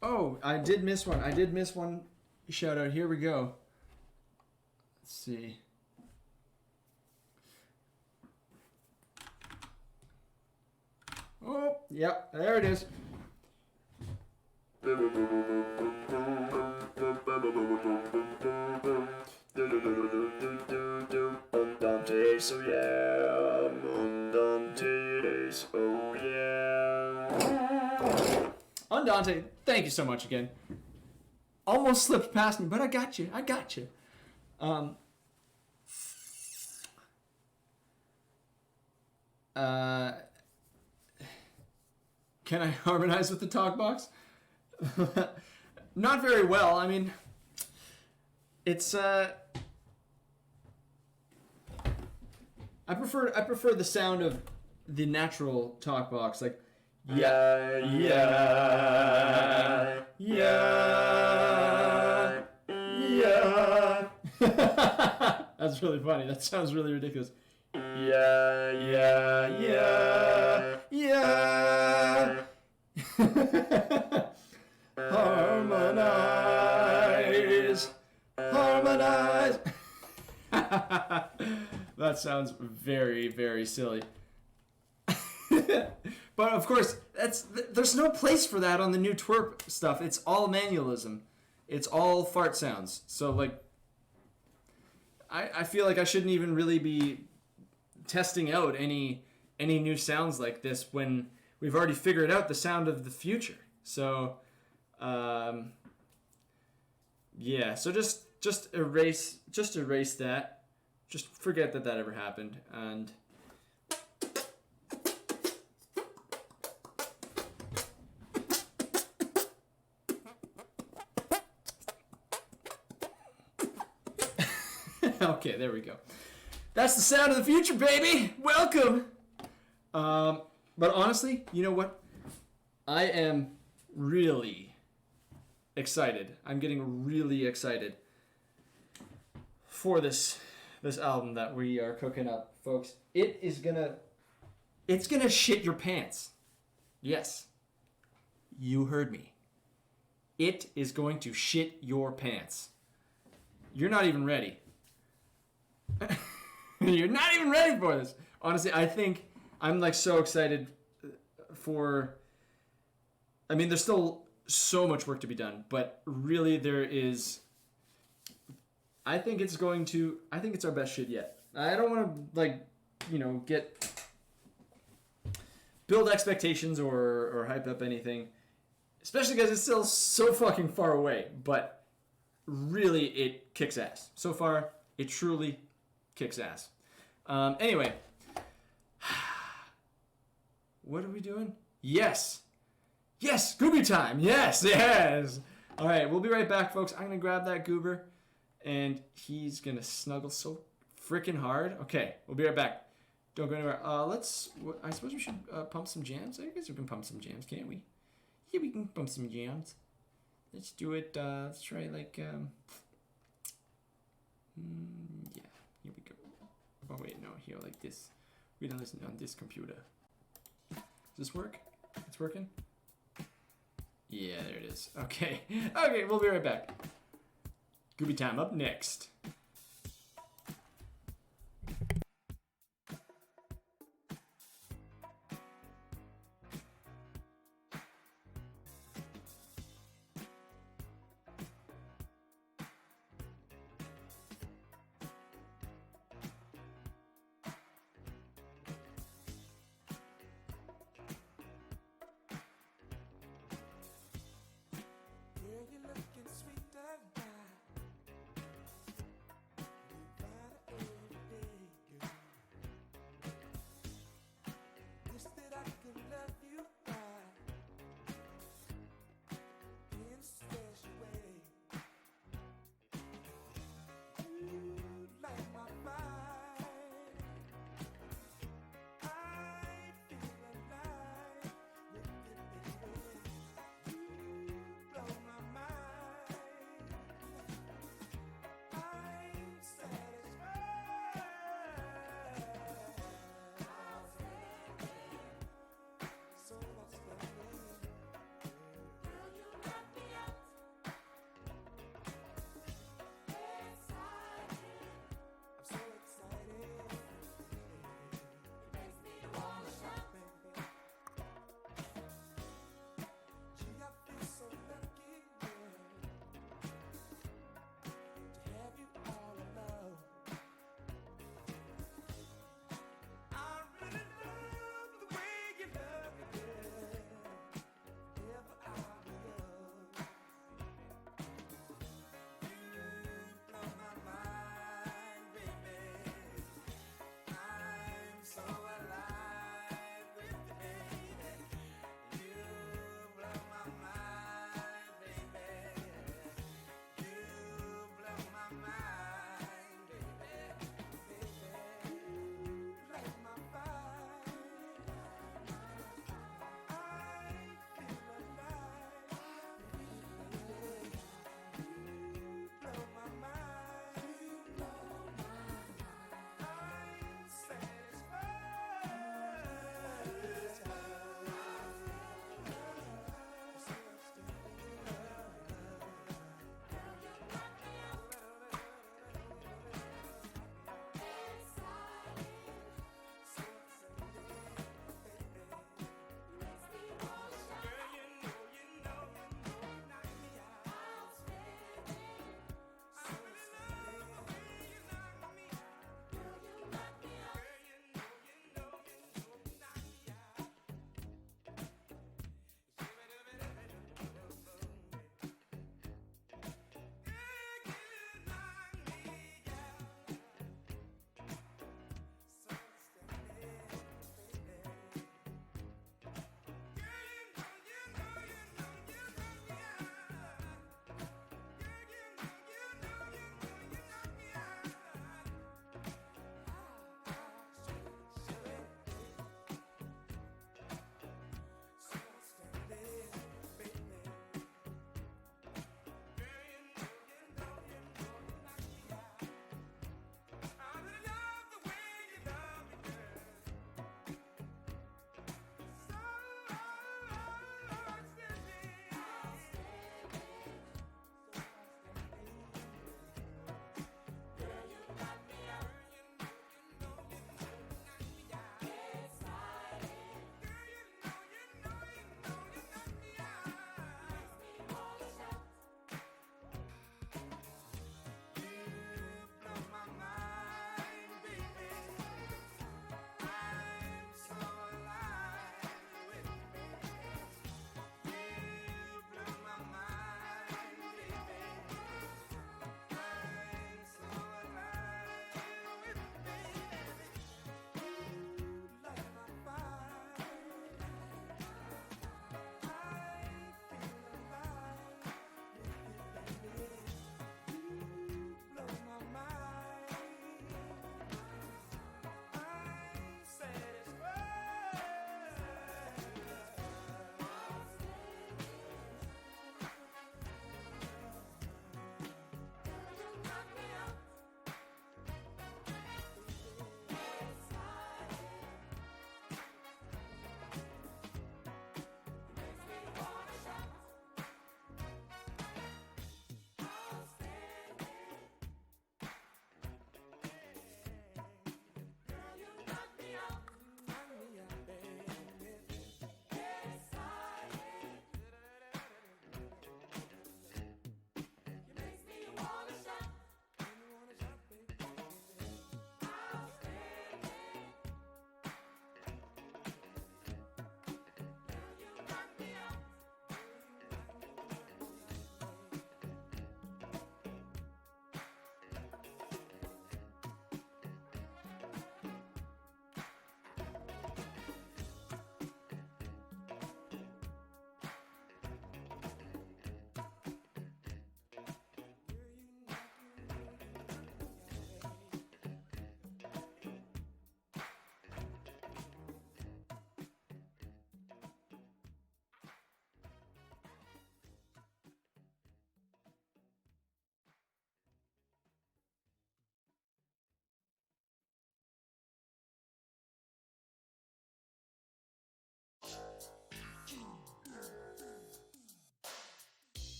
Oh, I did miss one. Shout out. Here we go. Let's see. Oh, yep, there it is. Andante, so yeah, Andante days, oh yeah. Andante, thank you so much again. Almost slipped past me, but I got you. Can I harmonize with the talk box? Not very well. I mean, it's I prefer the sound of the natural talk box, like yeah. That's really funny. That sounds really ridiculous. Harmonize. That sounds very, very silly. But of course, there's no place for that on the new twerp stuff. It's all manualism. It's all fart sounds. So like, I feel like I shouldn't even really be testing out any new sounds like this when we've already figured out the sound of the future. So, yeah. So just erase that. Just forget that ever happened. And okay, there we go. That's the sound of the future, baby. Welcome. But honestly, you know what? I am really excited. I'm getting really excited for this album that we are cooking up, folks. It's gonna shit your pants. Yes. You heard me. It is going to shit your pants. You're not even ready. You're not even ready for this. Honestly, I think I'm like so excited for... I mean, there's still so much work to be done, but really there is... I think it's our best shit yet. I don't want to, build expectations or hype up anything, especially because it's still so fucking far away, but really it kicks ass. So far, it truly kicks ass. Anyway, what are we doing? Yes, gooby time. Yes. All right, we'll be right back, folks. I'm gonna grab that goober, and he's gonna snuggle so freaking hard. Okay, we'll be right back. Don't go anywhere. I suppose we should pump some jams. I guess we can pump some jams, can't we? Yeah, we can pump some jams. Let's do it. Let's try like, yeah, here we go. Oh wait, no, here like this. We don't listen on this computer. Does this work? It's working? Yeah, there it is. Okay. Okay, we'll be right back. Gooby time up next.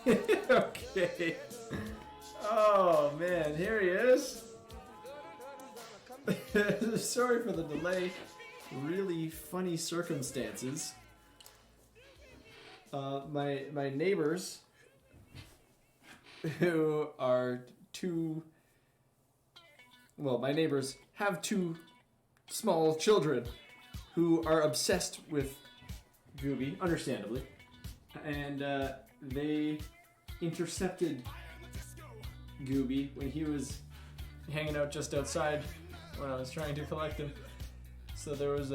Okay. Oh man, here he is. Sorry for the delay. Really funny circumstances. My neighbors, who are my neighbors have two small children who are obsessed with Gooby, understandably, and they intercepted Gooby when he was hanging out just outside when I was trying to collect him. So there was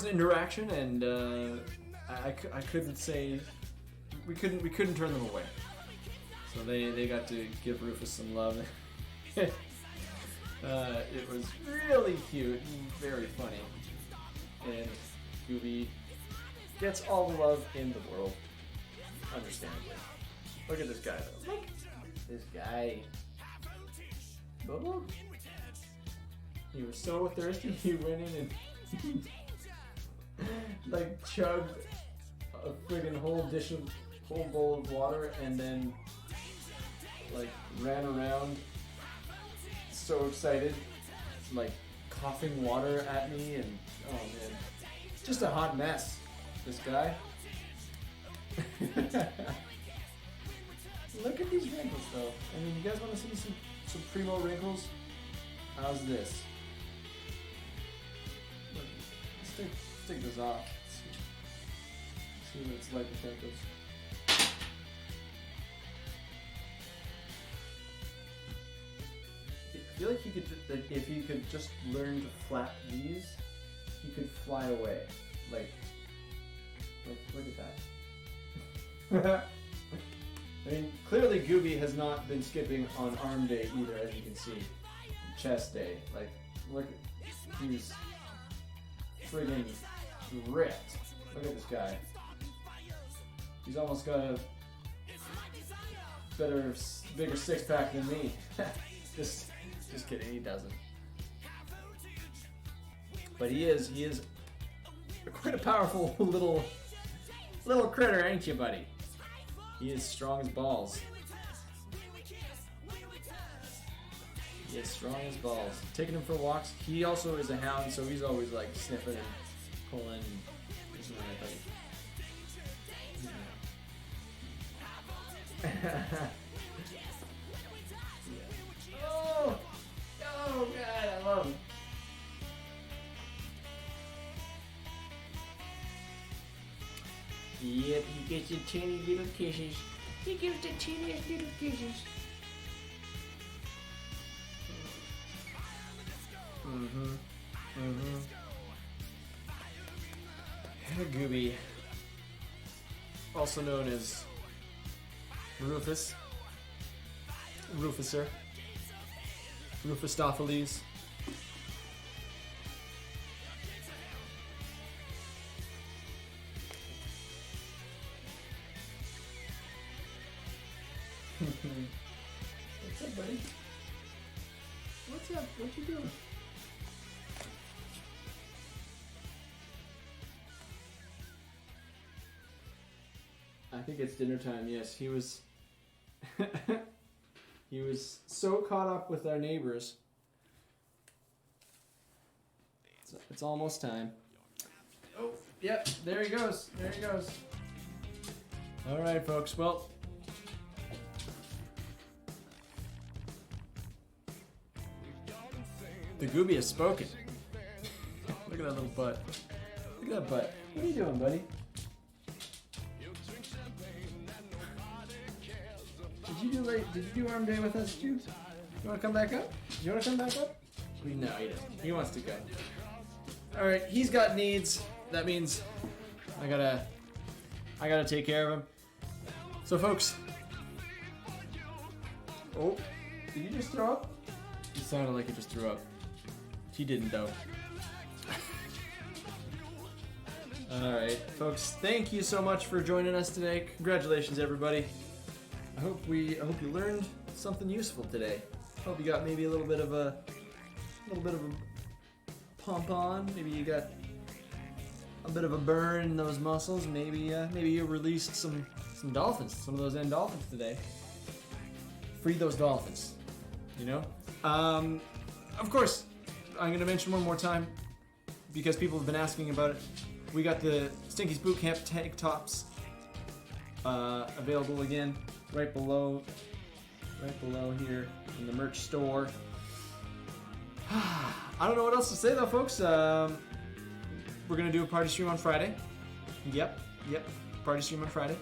an interaction, and I couldn't say we couldn't turn them away. So they got to give Rufus some love. It was really cute and very funny, and Gooby gets all the love in the world, understandably. Look at this guy though. Look at this guy. Bobo? He was so thirsty he went in and like chugged a friggin' whole bowl of water and then like ran around so excited, like coughing water at me, and oh man, just a hot mess, this guy. Look at these wrinkles though. I mean, you guys want to see some primo wrinkles? How's this? Look, let's take this off. See what it's like without those. I feel like if he could just learn to flap these, he could fly away. Like look at that. I mean, clearly Gooby has not been skipping on arm day either, as you can see. Chest day. Like, look, he's friggin' ripped. Look at this guy. He's almost got a bigger six-pack than me. Just kidding, he doesn't. But he is quite a powerful little critter, ain't you, buddy? He is strong as balls. He is strong as balls. Taking him for walks. He also is a hound, so he's always like sniffing and pulling and isn't Oh God, I love him. Yep, he gets the teeny little kisses. He gives the teeniest little kisses. Gooby, also known as Rufus, Rufuser, Rufustopheles. What's up, buddy? What's up? What you doing? I think it's dinner time. Yes, he was. He was so caught up with our neighbors. It's almost time. Oh, yep. There he goes. There he goes. All right, folks. Well. The Gooby has spoken. Look at that little butt. Look at that butt. What are you doing, buddy? Did you do arm day with us, too? You want to come back up? You want to come back up? No, he doesn't. He wants to go. All right, he's got needs. That means I gotta take care of him. So, folks. Oh, did you just throw up? It sounded like he just threw up. He didn't, though. Alright, folks, thank you so much for joining us today. Congratulations, everybody. I hope you learned something useful today. Hope you got maybe a little bit of a pump on. Maybe you got a bit of a burn in those muscles. Maybe you released some dolphins, some of those endorphins today. Free those dolphins, you know. Of course, I'm gonna mention one more time because people have been asking about it. We got the Stinky's Bootcamp tank tops available again, right below here in the merch store. I don't know what else to say though, folks. We're gonna do a party stream on Friday. Yep, party stream on Friday.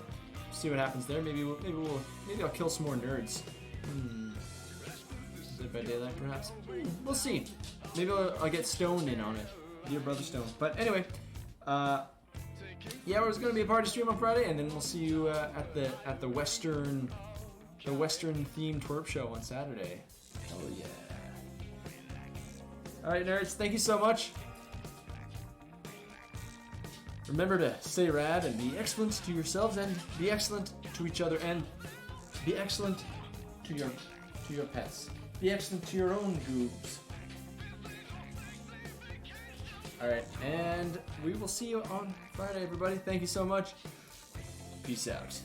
See what happens there. Maybe I'll kill some more nerds. Dead by Daylight, perhaps. We'll see. Maybe I'll get Stone in on it. Dear Brother Stone. But anyway, yeah, there's gonna be a party stream on Friday, and then we'll see you at the Western themed twerp show on Saturday. Oh yeah. All right, nerds. Thank you so much. Remember to stay rad and be excellent to yourselves, and be excellent to each other, and be excellent to your pets. Be excellent to your own goobs. Alright, and we will see you on Friday, everybody. Thank you so much. Peace out.